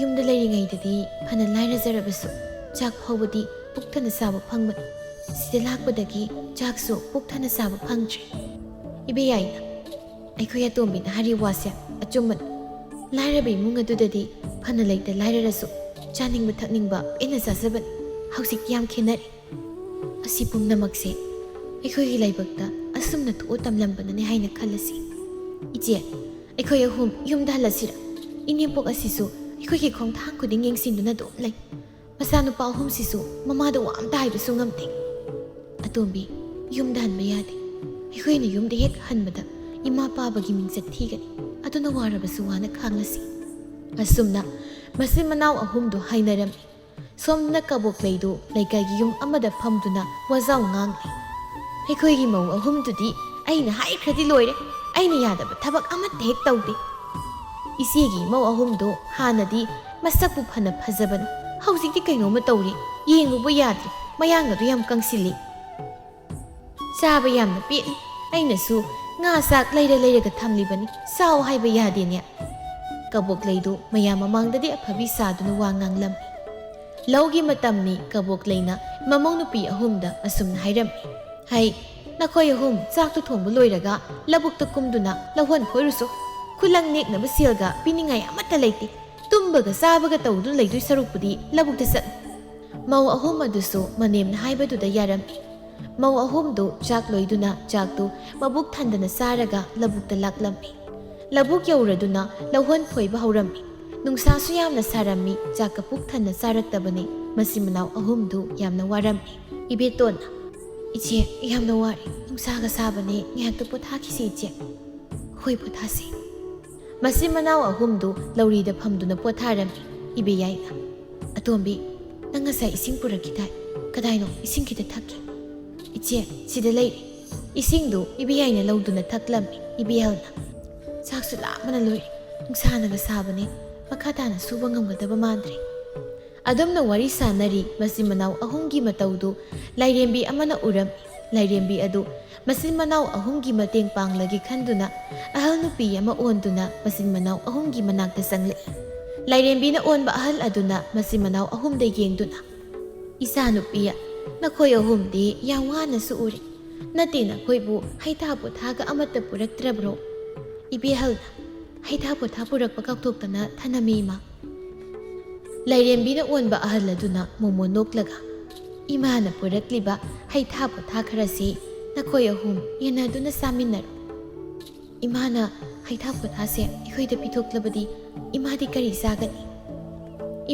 yumda layringaidadi phana lairajarabasu chak phawbadi pukthana saba phangman sida lakpadagi chaksu pukthana saba phangtre Ibeyayna Aikhoi atombina hari wasya achumman lairabai imung adudadi phana leita lairarasu chaningba thakningba ena sasaban hausik yam khenari Asi pumnamakse Aikhoigi laibakta asumna thu tamlambanane haina khalasi Ije Aikhoi ahum yumda halasira Inyempok asisu Aikhoigi khongthang khuding yengsinduna dom lai Masanupa ahum sisu mamada wamta haibasu ngamte Atombi yumda hanba yade Aikhoina yumda hek hanbada ima pabagi mingsat thigani aduna warabasu wana khanglasi Asumna masimanaw ahumdu hainarami Somna kaboklaydu laikagi yung amada phamduna wazaw ngangli Aikhoigi mau ahumdudi aina haikradi loire aina yadaba thabak amatta hek tawde Isigi mau ahumdu hanadi masakpu phana phajaban hauzikti kainoma tawri yengubo yadri mayangadu yam kangsili Chaba yamna peli ainasu nga sak leiraga thamlibani saw haiba yadenya Kaboklaydu mayam mamangdadi aphabi saduna wa nganglammi Laugi matamni kaboklayna mamong nupi ahumda asumna hairami Hai nakhoi ahum chaktu thongbu loiraga labukta kumduna lawhan khoiruso khulang nekna basilga piningai amata leite tumbaga sabaga tawdu leidui sarukpudi labukta sat Mau ahum adusu manemna haibaduda yarami Mau ahumdu chak loiduna chaktu mabuk thandana saraga labukta laklammi Labuk yauraduna lawhan phoiba haurami Nungsa su yamna sarami chaka puk thana saraktabani masimanaw ahumdu yamna warami Ibetona Iche yamna wari nungsa ga sabane ngayakta pothakisi iche Hoi pothasi Masimanaw ahumdu laurida phamduna potharami Ibeyayna Atombi nangasay ising purakitay Kadayno ising kita thaki Iche sida layri Isingdu ibeyayna lauduna thaklami Ibeyalna Chaksu lamana loiri nungsa naga sabane Makatana suba ngamgadaba mandre Adamna wari sanari masimanaw ahumgi matawdu lairembi amana urami lairembi adu masimanaw ahumgi mateng panglagi khanduna ahal nupi ama onduna masimanaw ahumgi manakta sangli ꯂꯥꯏꯔꯦꯝꯕꯤꯅ ꯑꯣꯟꯕ ꯑꯍꯜ ꯑꯗꯨꯅ ꯃꯆꯤꯟ ꯃꯅꯥꯎ ꯑꯍꯨꯝꯗ ꯌꯦꯡꯗꯨꯅ "ꯏꯆꯥꯅꯨꯄꯤ, ꯅꯈꯣꯏ ꯑꯍꯨꯝꯗꯤ ꯌꯥꯝ ꯋꯥꯅꯁꯨ ꯎꯔꯤ. ꯅꯠꯇꯦ ꯅꯈꯣꯏꯕꯨ ꯍꯩꯊꯥ ꯄꯣꯊꯥꯒ ꯑꯃꯠꯇ ꯄꯨꯔꯛꯇ꯭ꯔꯕ꯭ꯔꯣ?" ꯏꯕꯦꯍꯜꯅ "ꯍꯩꯊꯥ ꯄꯣꯊꯥ ꯄꯨꯔꯛꯄ ꯀꯥꯎꯊꯣꯛꯇꯅ ꯊꯅꯝꯃꯤ ꯏꯃꯥ." ꯂꯥꯏꯔꯦꯝꯕꯤꯅ ꯑꯣꯟꯕ ꯑꯍꯜ ꯑꯗꯨꯅ ꯃꯣꯃꯣ ꯅꯣꯛꯂꯒ "ꯏꯃꯥꯅ ꯄꯨꯔꯛꯂꯤꯕ ꯍꯩꯊꯥ ꯄꯣꯊꯥ ꯈꯔꯁꯤ ꯅꯈꯣꯏ ꯑꯍꯨꯝ ꯌꯦꯟꯅꯗꯨꯅ ꯆꯥꯃꯤꯟꯅꯔꯣ. ꯏꯃꯥꯅ ꯍꯩꯊꯥ ꯄꯣꯊꯥꯁꯦ ꯑꯩꯈꯣꯏꯗ ꯄꯤꯊꯣꯛꯂꯕꯗꯤ ꯏꯃꯥꯗꯤ ꯀꯔꯤ ꯆꯥꯒꯅꯤ?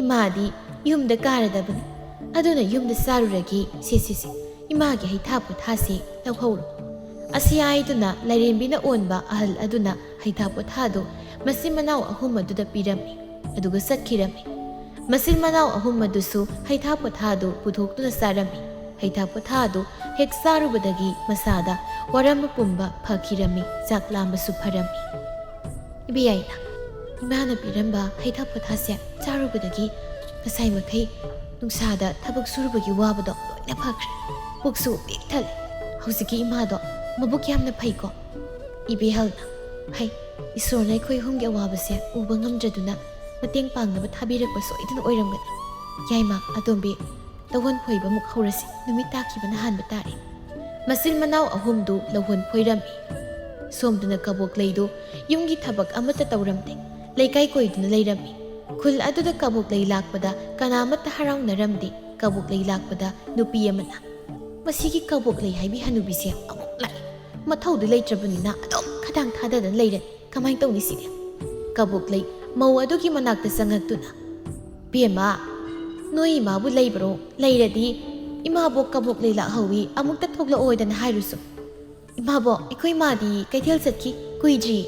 ꯏꯃꯥꯗꯤ ꯌꯨꯝꯗ ꯀꯥꯔꯗꯕꯅꯤ. ꯑꯗꯨꯅ ꯌꯨꯝꯗ ꯆꯥꯔꯨꯔꯒꯦ. ꯁꯤ ꯏꯃꯥꯒꯤ ꯍꯩꯊꯥ ꯄꯣꯊꯥꯁꯦ ꯂꯧꯍꯧꯔꯣ." ꯑꯁꯤ ꯍꯥꯏꯗꯨꯅ ꯂꯥꯏꯔꯦꯝꯕꯤꯅ ꯑꯣꯟꯕ ꯑꯍꯜ ꯑꯗꯨꯅ ꯍꯩꯊꯥ ꯄꯣꯊꯥꯗꯨ ꯃꯆꯤꯟ ꯃꯅꯥꯎ ꯑꯍꯨꯝ ꯑꯗꯨꯗ ꯄꯤꯔꯝꯃꯤ. ꯑꯗꯨꯒ ꯆꯠꯈꯤꯔꯝꯃꯤ. ꯃꯆꯤꯟ ꯃꯅꯥꯎ ꯑꯍꯨꯝ ꯑꯗꯨꯁꯨ ꯍꯩꯊꯥ ꯄꯣꯊꯥꯗꯨ ꯄꯨꯊꯣꯛꯇꯨꯅ ꯆꯥꯔꯝꯃꯤ. ꯍꯩꯊꯥ ꯄꯣꯊꯥꯗꯨ ꯍꯦꯛ ꯆꯥꯔꯨꯕꯗꯒꯤ ꯃꯁꯥꯗ ꯋꯥꯔꯝꯕ ꯄꯨꯝꯕ ꯐꯈꯤꯔꯝꯃꯤ. ꯆꯥꯛ ꯂꯥꯝꯕꯁꯨ ꯐꯔꯝꯃꯤ. "ꯏꯕꯦꯌꯥꯏꯅ, ꯏꯃꯥꯅ ꯄꯤꯔꯝꯕ ꯍꯩꯊꯥ ꯄꯣꯊꯥꯁꯦ ꯆꯥꯔꯨꯕꯗꯒꯤ ꯉꯁꯥꯏ ꯃꯈꯩ ꯅꯨꯡꯁꯥꯗ ꯊꯕꯛ ꯁꯨꯔꯨꯕꯒꯤ ꯋꯥꯕꯗꯣ ꯂꯣꯏꯅ ꯐꯈ꯭ꯔꯦ. ꯄꯨꯛꯁꯨ ꯄꯤꯛ ꯊꯜꯂꯦ. ꯍꯧꯖꯤꯛꯀꯤ ꯏꯃꯥꯗꯣ ꯃꯕꯨꯛ ꯌꯥꯝꯅ ꯐꯩꯀꯣ?" ꯏꯕꯦꯍꯜꯅ "ꯐꯩ. ꯏꯁꯣꯔꯅ ꯑꯩꯈꯣꯏ ꯑꯍꯨꯝꯒꯤ ꯑꯋꯥꯕꯁꯦ ꯎꯕ ꯉꯝꯗ꯭ꯔꯗꯨꯅ ꯃꯇꯦꯡ ꯄꯥꯡꯅꯕ ꯊꯥꯕꯤꯔꯛꯄ ꯁꯣꯏꯗꯅ ꯑꯣꯏꯔꯝꯒꯅꯤ. ꯌꯥꯏꯃ, ꯑꯇꯣꯝꯕꯤ, ꯂꯧꯍꯣꯟ ꯐꯣꯏꯕꯃꯨꯛ ꯍꯧꯔꯁꯤ. ꯅꯨꯃꯤꯠ ꯇꯥꯈꯤꯕꯅ ꯍꯥꯟꯕ ꯇꯥꯔꯦ." ꯃꯆꯤꯟ ꯃꯅꯥꯎ ꯑꯍꯨꯝꯗꯨ ꯂꯧꯍꯣꯟ ꯐꯣꯏꯔꯝꯃꯤ. ꯁꯣꯝꯗꯅ ꯀꯕꯣꯛꯂꯩꯗꯨ ꯌꯨꯝꯒꯤ ꯊꯕꯛ ꯑꯃꯠꯇ ꯇꯧꯔꯝꯗꯦ. ꯂꯩꯀꯥꯏ ꯀꯣꯏꯗꯨꯅ ꯂꯩꯔꯝꯃꯤ. ꯈꯨꯜ ꯑꯗꯨꯗ ꯀꯕꯣꯛꯂꯩ ꯂꯥꯛꯄꯗ ꯀꯅꯥꯃꯠꯇ ꯍꯔꯥꯎꯅꯔꯝꯗꯦ. ꯀꯕꯣꯛꯂꯩ ꯂꯥꯛꯄꯗ ꯅꯨꯄꯤ ꯑꯃꯅ "ꯃꯁꯤꯒꯤ ꯀꯕꯣꯛꯂꯩ ꯍꯥꯏꯕꯤ ꯍꯅꯨꯕꯤꯁꯦ ꯑꯃꯨꯛ ꯂꯥꯛꯏ. ꯃꯊꯧꯗꯤ ꯂꯩꯇ꯭ꯔꯕꯅꯤꯅ ꯑꯗꯨꯝ ꯈꯗꯥꯡ ꯊꯥꯗꯗꯅ ꯂꯩꯔꯅꯤ. ꯀꯃꯥꯏꯅ ꯇꯧꯅꯤ ꯁꯤꯗꯤ?" ꯀꯕꯣꯛꯂꯩ ꯃꯧ ꯑꯗꯨꯒꯤ ꯃꯅꯥꯛꯇ ꯆꯪꯉꯛꯇꯨꯅ "ꯕꯦꯝꯃ, ꯅꯣꯏ ꯏꯃꯥꯕꯨ ꯂꯩꯕ꯭ꯔꯣ? ꯂꯩꯔꯗꯤ ꯏꯃꯥꯕꯣꯛ ꯀꯕꯣꯛꯂꯩ ꯂꯥꯛꯍꯧꯋꯤ, ꯑꯃꯨꯛꯇ ꯊꯣꯛꯂꯛꯑꯣꯗꯅ ꯍꯥꯏꯔꯨꯁꯨ." "ꯏꯃꯥꯕꯣꯛ, ꯑꯩꯈꯣꯏ ꯏꯃꯥꯗꯤ ꯀꯩꯊꯦꯜ ꯆꯠꯈꯤ. ꯀꯨꯏꯗ꯭ꯔꯤ."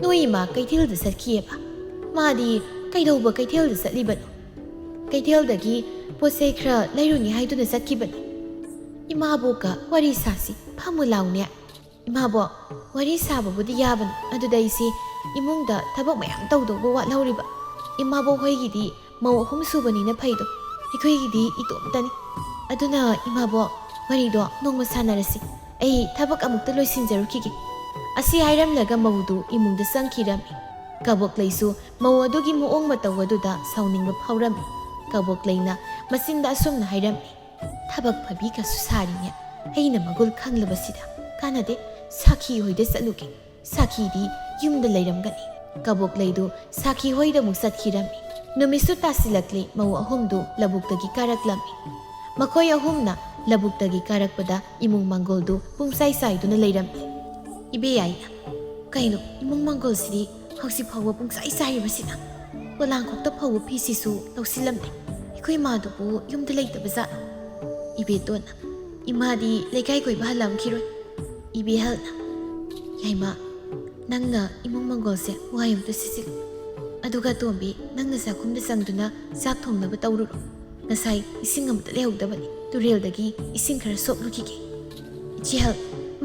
"ꯅꯣꯏ ꯏꯃꯥ ꯀꯩꯊꯦꯜꯗ ꯆꯠꯈꯤꯑꯕ? ꯃꯥꯗꯤ ꯀꯩꯗꯧꯕ ꯀꯩꯊꯦꯜꯗ ꯆꯠꯂꯤꯕꯅꯣ?" "ꯀꯩꯊꯦꯜꯗꯒꯤ ꯄꯣꯠꯆꯩ ꯈꯔ ꯂꯩꯔꯨꯅꯤ ꯍꯥꯏꯗꯨꯅ ꯆꯠꯈꯤꯕꯅꯤ." "ꯏꯃꯥꯕꯣꯛꯀ ꯋꯥꯔꯤ ꯁꯥꯁꯤ. ꯐꯝꯃꯨ ꯂꯥꯎꯅꯦ." "ꯏꯃꯥꯕꯣꯛ, ꯋꯥꯔꯤ ꯁꯥꯕꯕꯨꯗꯤ ꯌꯥꯕꯅꯤ. ꯑꯗꯨꯗ ꯑꯩꯁꯤ ꯏꯃꯨꯡꯗ ꯊꯕꯛ ꯃꯌꯥꯝ ꯇꯧꯗꯧꯕ ꯋꯥꯠꯍꯧꯔꯤꯕ. ꯏꯃꯥꯕꯣꯛ ꯍꯣꯏꯒꯤꯗꯤ ꯃꯧ ꯑꯍꯨꯝ ꯁꯨꯕꯅꯤꯅ ꯐꯩꯗꯣ. ꯑꯩꯈꯣꯏꯒꯤꯗꯤ ꯏꯇꯣꯝꯇꯅꯤ. ꯑꯗꯨꯅ ꯏꯃꯥꯕꯣꯛ, ꯋꯥꯔꯤꯗꯣ ꯅꯣꯡꯃ ꯁꯥꯟꯅꯔꯁꯤ. ꯑꯩ ꯊꯕꯛ ꯑꯃꯨꯛꯇ ꯂꯣꯏꯁꯤꯟꯖꯔꯨꯈꯤꯒꯦ." ꯑꯁꯤ ꯍꯥꯏꯔꯝꯂꯒ ꯃꯧꯗꯨ ꯏꯃꯨꯡꯗ ꯆꯪꯈꯤꯔꯝꯃꯤ. ꯀꯕꯣꯛꯂꯩꯁꯨ ꯃꯧ ꯑꯗꯨꯒꯤ ꯃꯑꯣꯡ ꯃꯇꯧ ꯑꯗꯨꯗ ꯁꯥꯎꯅꯤꯡꯕ ꯐꯥꯎꯔꯝꯃꯤ. ꯀꯕꯣꯛꯂꯩꯅ ꯃꯆꯤꯟꯗ ꯑꯁꯨꯝꯅ ꯍꯥꯏꯔꯝꯃꯤ: "ꯊꯕꯛ ꯐꯕꯤꯒꯁꯨ ꯁꯥꯔꯤꯅꯦ. ꯑꯩꯅ ꯃꯒꯨꯜ ꯈꯪꯂꯕꯁꯤꯗ ꯀꯥꯟꯅꯗꯦ. ꯁꯥꯈꯤ ꯍꯣꯏꯗ ꯆꯠꯂꯨꯒꯦ. ꯁꯥꯈꯤꯗꯤ ꯌꯨꯝꯗ ꯂꯩꯔꯝꯒꯅꯤ." ꯀꯕꯣꯛꯂꯩꯗꯨ ꯁꯥꯈꯤ ꯍꯣꯏꯗ ꯑꯃꯨꯛ ꯆꯠꯈꯤꯔꯝꯃꯤ. ꯅꯨꯃꯤꯠꯁꯨ ꯇꯥꯁꯤꯜꯂꯛꯂꯤ. ꯃꯧ ꯑꯍꯨꯝꯗꯨ ꯂꯧꯕꯨꯛꯇꯒꯤ ꯀꯥꯔꯛꯂꯝꯃꯤ. ꯃꯈꯣꯏ ꯑꯍꯨꯝꯅ ꯂꯧꯕꯨꯛꯇꯒꯤ ꯀꯥꯔꯛꯄꯗ ꯏꯃꯨꯡ ꯃꯪꯒꯣꯜꯗꯨ ꯄꯨꯡꯆꯥꯏ ꯆꯥꯏꯗꯨꯅ ꯂꯩꯔꯝꯃꯤ. "ꯏꯕꯦꯌꯥꯏꯅ, ꯀꯩꯅꯣ ꯏꯃꯨꯡ ꯃꯪꯒꯣꯜꯁꯤꯗꯤ ꯍꯧꯖꯤꯛ ꯐꯥꯎꯕ ꯄꯨꯡꯆꯥꯏ ꯆꯥꯏꯔꯤꯕꯁꯤꯅ? ꯄꯣꯂꯥꯡꯈꯣꯛꯇ ꯐꯧꯕ ꯐꯤꯁꯤꯁꯨ ꯂꯧꯁꯤꯜꯂꯝꯗꯦ. ꯑꯩꯈꯣꯏ ꯏꯃꯥꯗꯨꯕꯨ ꯌꯨꯝꯗ ꯂꯩꯇꯕꯖꯥꯠꯅꯣ?" ꯏꯕꯦꯇꯣꯟꯅ "ꯏꯃꯥꯗꯤ ꯂꯩꯀꯥꯏ ꯀꯣꯏꯕ ꯍꯜꯂꯝꯈꯤꯔꯣꯏ." ꯏꯕꯦꯍꯜꯅ "ꯌꯥꯏꯃ, ꯅꯪꯅ ꯏꯃꯨꯡ ꯃꯪꯒꯣꯜꯁꯦ ꯋꯥꯏ ꯑꯃꯇ ꯁꯤꯠꯆꯤꯜꯂꯨ. ꯑꯗꯨꯒ ꯇꯣꯝꯕꯤ, ꯅꯪꯅ ꯆꯥꯛꯈꯨꯝꯗ ꯆꯪꯗꯨꯅ ꯆꯥꯛ ꯊꯣꯡꯅꯕ ꯇꯧꯔꯨꯔꯣ. ꯉꯁꯥꯏ ꯏꯁꯤꯡ ꯑꯃꯇ ꯂꯩꯍꯧꯗꯕꯅꯤ. ꯇꯨꯔꯦꯜꯗꯒꯤ ꯏꯁꯤꯡ ꯈꯔ ꯁꯣꯛꯂꯨꯈꯤꯒꯦ." "ꯏꯆꯦꯍꯜ,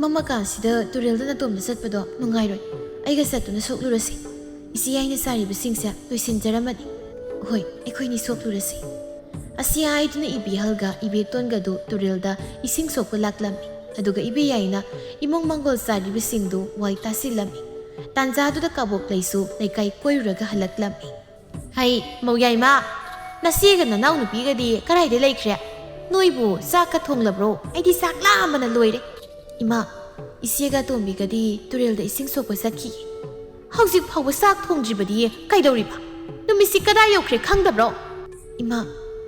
ꯃꯝꯃꯀꯥꯟꯁꯤꯗ ꯇꯨꯔꯦꯜꯗ ꯅꯇꯣꯝꯗ ꯆꯠꯄꯗꯣ ꯅꯨꯡꯉꯥꯏꯔꯣꯏ. ꯑꯩꯒ ꯆꯠꯇꯨꯅ ꯁꯣꯛꯂꯨꯔꯁꯤ. ꯏꯆꯦ ꯌꯥꯏꯅ ꯆꯥꯔꯤꯕꯁꯤꯡꯁꯦ ꯂꯣꯏꯁꯤꯟꯖꯔꯝꯃꯅꯤ." "ꯍꯣꯏ, ꯑꯩꯈꯣꯏꯅꯤ ꯁꯣꯛꯂꯨꯔꯁꯤ." ꯑꯁꯤ ꯍꯥꯏꯗꯨꯅ ꯏꯕꯦꯍꯜꯒ ꯏꯕꯦꯇꯣꯟꯒꯗꯨ ꯇꯨꯔꯦꯜꯗ ꯏꯁꯤꯡ ꯁꯣꯛꯄ ꯂꯥꯛꯂꯝꯃꯤ. ꯑꯗꯨꯒ ꯏꯕꯦꯌꯥꯏꯅ ꯏꯃꯨꯡ ꯃꯪꯒꯣꯜ ꯆꯥꯔꯤꯕꯁꯤꯡꯗꯨ ꯋꯥꯏ ꯇꯥꯁꯤꯜꯂꯝꯃꯤ. ꯇꯥꯟꯖꯥꯗꯨꯗ ꯀꯕꯣꯛꯂꯩꯁꯨ ꯂꯩꯀꯥꯏ ꯀꯣꯏꯔꯨꯔꯒ ꯍꯜꯂꯛꯂꯝꯃꯤ. "ꯍꯩ ꯃꯧ ꯌꯥꯏꯃ, ꯅꯆꯦꯒ ꯅꯅꯥꯎ ꯅꯨꯄꯤꯒꯗꯤ ꯀꯔꯥꯏꯗ ꯂꯩꯈ꯭ꯔꯦ? ꯅꯣꯏꯕꯨ ꯆꯥꯛꯀ ꯊꯣꯡꯂꯕ꯭ꯔꯣ? ꯑꯩꯗꯤ ꯆꯥꯛ ꯂꯥꯝꯕꯅ ꯂꯣꯏꯔꯦ." "ꯏꯃꯥ, ꯏꯆꯦꯒ ꯇꯣꯝꯕꯤꯒꯗꯤ ꯇꯨꯔꯦꯜꯗ ꯏꯁꯤꯡ ꯁꯣꯛꯄ ꯆꯠꯈꯤꯌꯦ." "ꯍꯧꯖꯤꯛ ꯐꯥꯎꯕ ꯆꯥꯛ ꯊꯣꯡꯗ꯭ꯔꯤꯕꯗꯤ ꯀꯩꯗꯧꯔꯤꯕ? ꯅꯨꯃꯤꯠꯁꯤ ꯀꯗꯥꯏ ꯌꯧꯈ꯭ꯔꯦ ꯈꯪꯗꯕ꯭ꯔꯣ?" "ꯏꯃꯥ,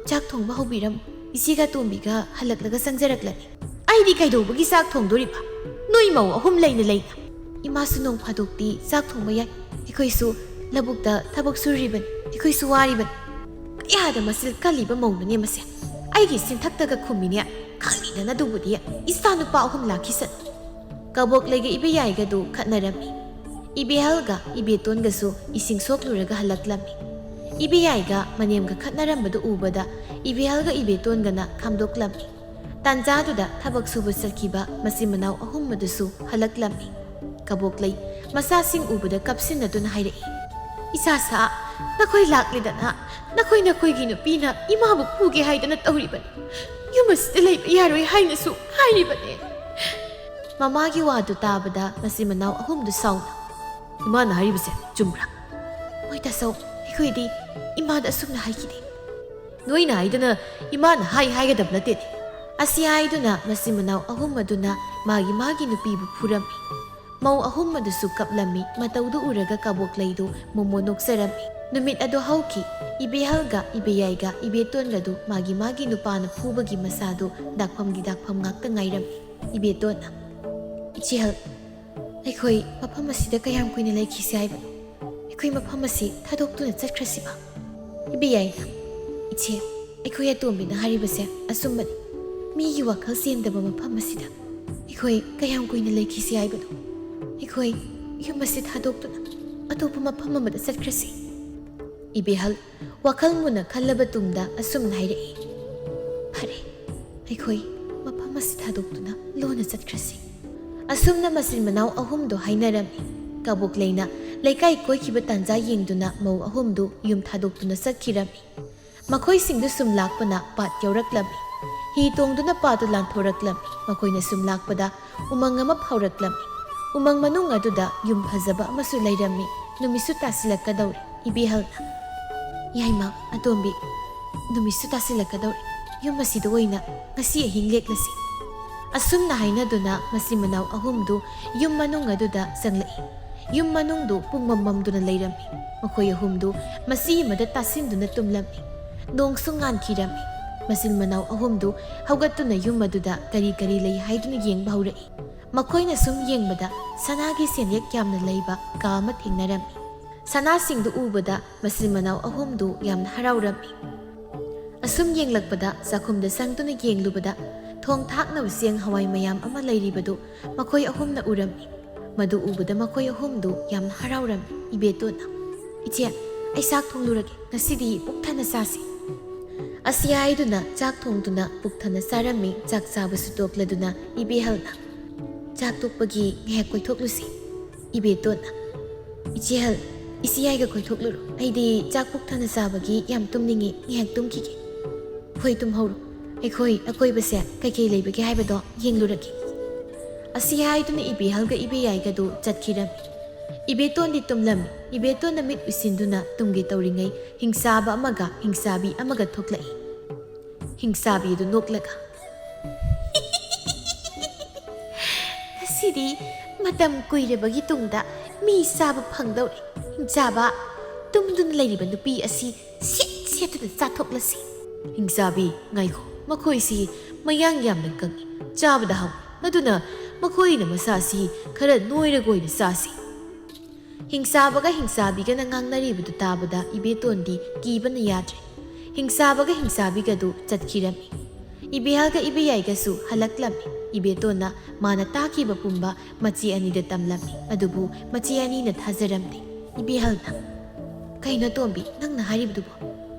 ꯆꯥꯛ ꯊꯣꯡꯕ ꯍꯧꯕꯤꯔꯝꯃꯨ. ꯏꯆꯦꯒ ꯇꯣꯝꯕꯤꯒ ꯍꯜꯂꯛꯂꯒ ꯆꯪꯖꯔꯛꯂꯅꯤ." "ꯑꯩꯗꯤ ꯀꯩꯗꯧꯕꯒꯤ ꯆꯥꯛ ꯊꯣꯡꯗꯣꯔꯤꯕ? ꯅꯣꯏ ꯃꯧ ꯑꯍꯨꯝ ꯂꯩꯅ ꯂꯩꯅ." "ꯏꯃꯥꯁꯨ ꯅꯣꯡ ꯐꯥꯗꯣꯛꯇꯤ ꯆꯥꯛ ꯊꯣꯡꯕ ꯌꯥꯏ. ꯑꯩꯈꯣꯏꯁꯨ ꯂꯧꯕꯨꯛꯇ ꯊꯕꯛ ꯁꯨꯔꯤꯕꯅꯤ. ꯑꯩꯈꯣꯏꯁꯨ ꯋꯥꯔꯤꯕꯅꯤ." "ꯀꯌꯥꯗ ꯃꯆꯤꯜ ꯀꯜꯂꯤꯕ ꯃꯧꯅꯨꯅꯦ ꯃꯁꯦ! ꯑꯩꯒꯤ ꯆꯤꯟꯊꯛꯇꯒ ꯈꯨꯝꯃꯤꯅꯦ. ꯈꯪꯅꯤꯗꯅ ꯑꯗꯨꯕꯨꯗꯤ ꯏꯆꯥ ꯅꯨꯄꯥ ꯑꯍꯨꯝ ꯂꯥꯛꯈꯤꯁꯅꯨ." ꯀꯕꯣꯛꯂꯩꯒ ꯏꯕꯦꯌꯥꯏꯒꯗꯨ ꯈꯠꯅꯔꯝꯃꯤ. ꯏꯕꯦꯍꯜꯒ ꯏꯕꯦꯇꯣꯟꯒꯁꯨ ꯏꯁꯤꯡ ꯁꯣꯛꯂꯨꯔꯒ ꯍꯜꯂꯛꯂꯝꯃꯤ. ꯏꯕꯦꯌꯥꯏꯒ ꯃꯅꯦꯝꯒ ꯈꯠꯅꯔꯝꯕꯗꯨ ꯎꯕꯗ ꯏꯕꯦꯍꯜꯒ ꯏꯕꯦꯇꯣꯟꯒꯅ ꯈꯥꯝꯗꯣꯛꯂꯝꯃꯤ. ꯇꯥꯟꯖꯥꯗꯨꯗ ꯊꯕꯛ ꯁꯨꯕ ꯆꯠꯈꯤꯕ ꯃꯆꯤꯟ ꯃꯅꯥꯎ ꯑꯍꯨꯝ ꯑꯗꯨꯁꯨ ꯍꯜꯂꯛꯂꯝꯃꯤ. ꯀꯕꯣꯛꯂꯩ ꯃꯆꯥꯁꯤꯡ ꯎꯕꯗ ꯀꯞꯁꯤꯟꯅꯗꯨꯅ ꯍꯥꯏꯔꯛꯏ: "ꯏꯆꯥꯁꯥ, ꯅꯈꯣꯏ ꯂꯥꯛꯂꯤꯗꯅ ꯅꯈꯣꯏꯒꯤ ꯅꯨꯄꯤꯅ ꯏꯃꯥꯕꯨ ꯐꯨꯒꯦ ꯍꯥꯏꯗꯅ ꯇꯧꯔꯤꯕꯅꯤ. ꯌꯨꯝ ꯑꯁꯤꯗ ꯂꯩꯕ ꯌꯥꯔꯣꯏ ꯍꯥꯏꯅꯁꯨ ꯍꯥꯏꯔꯤꯕꯅꯦ." ꯃꯃꯥꯒꯤ ꯋꯥꯗꯨ ꯇꯥꯕꯗ ꯃꯆꯤꯟ ꯃꯅꯥꯎ ꯑꯍꯨꯝꯗꯨ ꯁꯥꯎꯅ: "ꯏꯃꯥꯅ ꯍꯥꯏꯔꯤꯕꯁꯦ ꯆꯨꯝꯕ꯭ꯔꯥ?" "ꯍꯣꯏ ꯇꯥꯆꯧ, ꯑꯩꯈꯣꯏꯗꯤ ꯏꯃꯥꯗ ꯑꯁꯨꯝꯅ ꯍꯥꯏꯈꯤꯗꯦ꯫ ꯅꯣꯏꯅ ꯍꯥꯏꯗꯅ ꯏꯃꯥꯅ ꯍꯥꯏꯒꯗꯕ ꯅꯠꯇꯦꯅꯦ꯫ ꯑꯁꯤ ꯍꯥꯏꯗꯨꯅ ꯃꯆꯤꯟ ꯃꯅꯥꯎ ꯑꯍꯨꯝ ꯑꯗꯨꯅ ꯃꯥꯒꯤ ꯅꯨꯄꯤꯕꯨ ꯐꯨꯔꯝꯃꯤ꯫ ꯃꯧ ꯑꯍꯨꯝ ꯑꯗꯨꯁꯨ ꯀꯞꯂꯝꯃꯤ꯫ ꯃꯇꯧꯗꯨ ꯎꯔꯒ ꯀꯕꯣꯛꯂꯩꯗꯨ ꯃꯣꯃꯣ ꯅꯣꯛꯆꯔꯝꯃꯤ꯫ ꯅꯨꯃꯤꯠ ꯑꯗꯨ ꯍꯧꯈꯤ꯫ ꯏꯕꯦꯍꯜꯒ ꯏꯕꯦꯌꯥꯏꯒ ꯏꯕꯦꯇꯣꯟꯒꯗꯨ ꯃꯥꯒꯤ ꯅꯨꯄꯥꯅ ꯐꯨꯕꯒꯤ ꯃꯁꯥꯗꯨ ꯗꯥꯛꯐꯝꯒꯤ ꯗꯥꯛꯐꯝ ꯉꯥꯛꯇ ꯉꯥꯏꯔꯝꯃꯤ꯫ ꯏꯕꯦꯇꯣꯟꯅ, ꯏꯆꯦꯍꯜ, ꯑꯩꯈꯣꯏ ꯃꯐꯝ ꯑꯁꯤꯗ ꯀꯌꯥꯝ ꯀꯨꯏꯅ ꯂꯩꯈꯤꯁꯤ ꯍꯥꯏꯕꯅꯣ? ꯑꯩꯈꯣꯏ ꯃꯐꯝ ꯑꯁꯤ ꯊꯥꯗꯣꯛꯇꯨꯅ ꯆꯠꯈ꯭ꯔꯁꯤꯕ? ꯏꯕꯦꯌꯥꯏꯅ, ꯏꯆꯦ, ꯑꯩꯈꯣꯏ ꯑꯇꯣꯝꯕꯤꯅ ꯍꯥꯏꯔꯤꯕꯁꯦ ꯑꯆꯨꯝꯕꯅꯤ꯫ ꯃꯤꯒꯤ ꯋꯥꯈꯜ ꯆꯦꯟꯗꯕ ꯃꯐꯝ ꯑꯁꯤꯗ ꯑꯩꯈꯣꯏ ꯀꯌꯥꯝ ꯀꯨꯏꯅ ꯂꯩꯈꯤꯁꯤ ꯍꯥꯏꯕꯅꯣ? ꯑꯩꯈꯣꯏ ꯌꯨꯝ ꯑꯁꯤ ꯊꯥꯗꯣꯛꯇꯨꯅ ꯑꯇꯣꯞꯄ ꯃꯐꯝ ꯑꯃꯗ ꯆꯠꯈ꯭ꯔꯁꯤ꯫ ꯏꯕꯦꯍꯜ ꯋꯥꯈꯜ ꯃꯨꯟꯅ ꯈꯜꯂꯕ ꯇꯨꯡꯗ ꯑꯁꯨꯝꯅ ꯍꯥꯏꯔꯛꯏ, ꯐꯔꯦ, ꯑꯩꯈꯣꯏ ꯃꯐꯝ ꯑꯁꯤ ꯊꯥꯗꯣꯛꯇꯨꯅ ꯂꯣꯟꯅ ꯆꯠꯈ꯭ꯔꯁꯤ꯫ ꯑꯁꯨꯝꯅ ꯃꯆꯤꯟ ꯃꯅꯥꯎ ꯑꯍꯨꯝꯗꯨ ꯍꯥꯏꯅꯔꯝꯃꯤ꯫ ꯀꯕꯣꯛꯂꯩꯅ ꯂꯩꯀꯥꯏ ꯀꯣꯏꯈꯤꯕ ꯇꯥꯟꯖꯥ ꯌꯦꯡꯗꯨꯅ ꯃꯧ ꯑꯍꯨꯝꯗꯨ ꯌꯨꯝ ꯊꯥꯗꯣꯛꯇꯨꯅ ꯆꯠꯈꯤꯔꯝꯃꯤ꯫ ꯃꯈꯣꯏꯁꯤꯡꯗꯨ ꯁꯨꯝ ꯂꯥꯛꯄꯅ ꯄꯥꯠ ꯌꯧꯔꯛꯂꯝꯃꯤ꯫ ꯍꯤ ꯇꯣꯡꯗꯨꯅ ꯄꯥꯠꯇꯨ ꯂꯥꯟꯊꯣꯔꯛꯂꯝꯃꯤ꯫ ꯃꯈꯣꯏꯅ ꯁꯨꯝ ꯂꯥꯛꯄꯗ ꯎꯃꯪ ꯑꯃ ꯐꯥꯎꯔꯛꯂꯝꯃꯤ꯫ ꯎꯃꯪ ꯃꯅꯨꯡ ꯑꯗꯨꯗ ꯌꯨꯝ ꯐꯖꯕ ꯑꯃꯁꯨ ꯂꯩꯔꯝꯃꯤ꯫ ꯅꯨꯃꯤꯠꯁꯨ ꯇꯥꯁꯤꯜꯂꯛꯀꯗꯧꯔꯦ꯫ ꯏꯕꯦꯍꯜꯅ, ꯌꯥꯏꯃ, ꯑꯇꯣꯝꯕꯤ, ꯅꯨꯃꯤꯠꯁꯨ ꯇꯥꯁꯤꯜꯂꯛꯀꯗꯧꯔꯦ꯫ ꯌꯨꯝ ꯑꯁꯤꯗ ꯑꯣꯏꯅ ꯉꯁꯤ ꯑꯍꯤꯡ ꯂꯦꯛꯂꯁꯤ꯫ ꯑꯁꯨꯝꯅ ꯍꯥꯏꯅꯗꯨꯅ ꯃꯆꯤꯟ ꯃꯅꯥꯎ ꯑꯍꯨꯝꯗꯨ ꯌꯨꯝ ꯃꯅꯨꯡ ꯑꯗꯨꯗ ꯆꯪꯂꯛꯏ꯫ ꯌꯨꯝ ꯃꯅꯨꯡꯗꯨ ꯄꯨꯡꯃꯝ ꯃꯝꯗꯨꯅ ꯂꯩꯔꯝꯃꯤ꯫ ꯃꯈꯣꯏ ꯑꯍꯨꯝꯗꯨ ꯃꯆꯤ ꯑꯃꯗ ꯇꯥꯁꯤꯟꯗꯨꯅ ꯇꯨꯝꯂꯝꯃꯤ꯫ ꯅꯣꯡꯁꯨ ꯉꯥꯟꯈꯤꯔꯝꯃꯤ꯫ ꯃꯆꯤꯟ ꯃꯅꯥꯎ ꯑꯍꯨꯝꯗꯨ ꯍꯧꯒꯠꯇꯨꯅ ꯌꯨꯝ ꯑꯗꯨꯗ ꯀꯔꯤ ꯂꯩ ꯍꯥꯏꯗꯨꯅ ꯌꯦꯡꯕ ꯍꯧꯔꯛꯏ꯫ ꯃꯈꯣꯏꯅ ꯁꯨꯝ ꯌꯦꯡꯕꯗ ꯁꯅꯥꯒꯤ ꯁꯦꯟꯌꯦꯛ ꯌꯥꯝꯅ ꯂꯩꯕ ꯀꯥ ꯑꯃ ꯊꯦꯡꯅꯔꯝꯃꯤ꯫ ꯁꯅꯥꯁꯤꯡꯗꯨ ꯎꯕꯗ ꯃꯆꯤꯟ ꯃꯅꯥꯎ ꯑꯍꯨꯝꯗꯨ ꯌꯥꯝꯅ ꯍꯔꯥꯎꯔꯝꯃꯤ꯫ ꯑꯁꯨꯝ ꯌꯦꯡꯂꯛꯄꯗ ꯆꯥꯛꯈꯨꯝꯗ ꯆꯪꯗꯨꯅ ꯌꯦꯡꯂꯨꯕꯗ ꯊꯣꯡ ꯊꯥꯛꯅꯕ ꯆꯦꯡ ꯍꯋꯥꯏ ꯃꯌꯥꯝ ꯑꯃ ꯂꯩꯔꯤꯕꯗꯨ ꯃꯈꯣꯏ ꯑꯍꯨꯝꯅ ꯎꯔꯝꯃꯤ꯫ ꯃꯗꯨ ꯎꯕꯗ ꯃꯈꯣꯏ ꯑꯍꯨꯝꯗꯨ ꯌꯥꯝꯅ ꯍꯔꯥꯎꯔꯝꯃꯤ꯫ ꯏꯕꯦꯇꯣꯟꯅ, ꯏꯆꯦ, ꯑꯩ ꯆꯥꯛ ꯊꯣꯡꯂꯨꯔꯒꯦ, ꯉꯁꯤꯗꯤ ꯄꯨꯛ ꯊꯟꯅ ꯆꯥꯁꯤ꯫ ꯑꯁꯤ ꯍꯥꯏꯗꯨꯅ ꯆꯥꯛ ꯊꯣꯡꯗꯨꯅ ꯄꯨꯛ ꯊꯟꯅ ꯆꯥꯔꯝꯃꯤ꯫ ꯆꯥꯛ ꯆꯥꯕꯁꯨ ꯇꯣꯛꯂꯗꯨꯅ ꯏꯕꯦꯍꯜꯅ, ꯆꯥꯛ ꯇꯣꯛꯄꯒꯤ ꯉꯥꯏꯍꯥꯛ ꯀꯣꯏꯊꯣꯛꯂꯨꯁꯤ꯫ ꯏꯕꯦꯇꯣꯟꯅ, ꯏꯆꯦꯍꯜ, ꯏꯆꯦꯌꯥꯏꯒ ꯀꯣꯏꯊꯣꯛꯂꯨꯔꯣ꯫ ꯑꯩꯗꯤ ꯆꯥꯛ ꯄꯨꯛ ꯊꯟꯅ ꯆꯥꯕꯒꯤ ꯌꯥꯝ ꯇꯨꯝꯅꯤꯡꯉꯤ, ꯉꯥꯏꯍꯥꯛ ꯇꯨꯝꯈꯤꯒꯦ꯫ ꯍꯣꯏ, ꯇꯨꯝꯍꯧꯔꯣ, ꯑꯩꯈꯣꯏ ꯑꯀꯣꯏꯕꯁꯦ ꯀꯩꯀꯩ ꯂꯩꯕꯒꯦ ꯍꯥꯏꯕꯗꯣ ꯌꯦꯡꯂꯨꯔꯒꯦ꯫ ꯑꯁꯤ ꯍꯥꯏꯗꯨꯅ ꯏꯕꯦꯍꯜꯒ ꯏꯕꯦꯌꯥꯏꯒꯗꯨ ꯆꯠꯈꯤꯔꯝꯃꯤ꯫ ꯏꯕꯦꯇꯣꯟꯗꯤ ꯇꯨꯝꯂꯝꯃꯤ꯫ ꯏꯕꯦꯇꯣꯟꯅ ꯃꯤꯠ ꯎꯏꯁꯤꯟꯗꯨꯅ ꯇꯨꯝꯒꯦ ꯇꯧꯔꯤꯉꯩ ꯍꯤꯡꯆꯥꯕ ꯑꯃꯒ ꯍꯤꯡꯆꯥꯕꯤ ꯑꯃꯒ ꯊꯣꯛꯂꯛꯏ꯫ ꯍꯤꯡꯆꯥꯕꯤ ꯑꯗꯨ ꯅꯣꯛꯂꯒ, ꯉꯁꯤꯗꯤ ꯃꯇꯝ ꯀꯨꯏꯔꯕꯒꯤ ꯇꯨꯡꯗ ꯃꯤ ꯆꯥꯕ ꯐꯪꯗꯧꯔꯦ꯫ ꯍꯤꯡꯆꯥꯕ, ꯇꯨꯝꯗꯨꯅ ꯂꯩꯔꯤꯕ ꯅꯨꯄꯤ ꯑꯁꯤ ꯁꯦꯠ ꯁꯦꯠꯇꯨꯅ ꯆꯥꯊꯣꯛꯂꯁꯤ꯫ ꯍꯤꯡꯆꯥꯕꯤ, ꯉꯥꯏꯈꯣ, ꯃꯈꯣꯏꯁꯤ ꯃꯌꯥꯡ ꯌꯥꯝꯅ ꯀꯪꯏ, ꯆꯥꯕꯗ ꯍꯥꯎꯏ, ꯑꯗꯨꯅ ꯃꯈꯣꯏꯅ ꯃꯁꯥꯁꯤ ꯈꯔ ꯅꯣꯏꯔꯒ ꯑꯣꯏꯅ ꯆꯥꯁꯤ꯫ ꯍꯤꯡꯆꯥꯕꯒ ꯍꯤꯡꯆꯥꯕꯤꯒꯅ ꯉꯥꯡꯅꯔꯤꯕꯗꯨ ꯇꯥꯕꯗ ꯏꯕꯦꯇꯣꯟꯗꯤ ꯀꯤꯕꯅ ꯌꯥꯗ꯭ꯔꯦ꯫ ꯍꯤꯡꯆꯥꯕꯒ ꯍꯤꯡꯆꯥꯕꯤꯒꯗꯨ ꯆꯠꯈꯤꯔꯝꯃꯤ꯫ ꯏꯕꯦꯍꯜꯒ ꯏꯕꯦꯌꯥꯏꯒꯁꯨ ꯍꯜꯂꯛꯂꯝꯃꯤ꯫ ꯏꯕꯦꯇꯣꯟꯅ ꯃꯥꯅ ꯇꯥꯈꯤꯕ ꯄꯨꯝꯕ ꯃꯆꯦ ꯑꯅꯤꯗ ꯇꯝꯂꯝꯃꯤ꯫ ꯑꯗꯨꯕꯨ ꯃꯆꯦ ꯑꯅꯤꯅ ꯊꯥꯖꯔꯝꯗꯦ꯫ ꯏꯕꯦꯍꯜꯅ, ꯀꯩꯅꯣ ꯇꯣꯝꯕꯤ, ꯅꯪꯅ ꯍꯥꯏꯔꯤꯕꯗꯨꯕꯣ?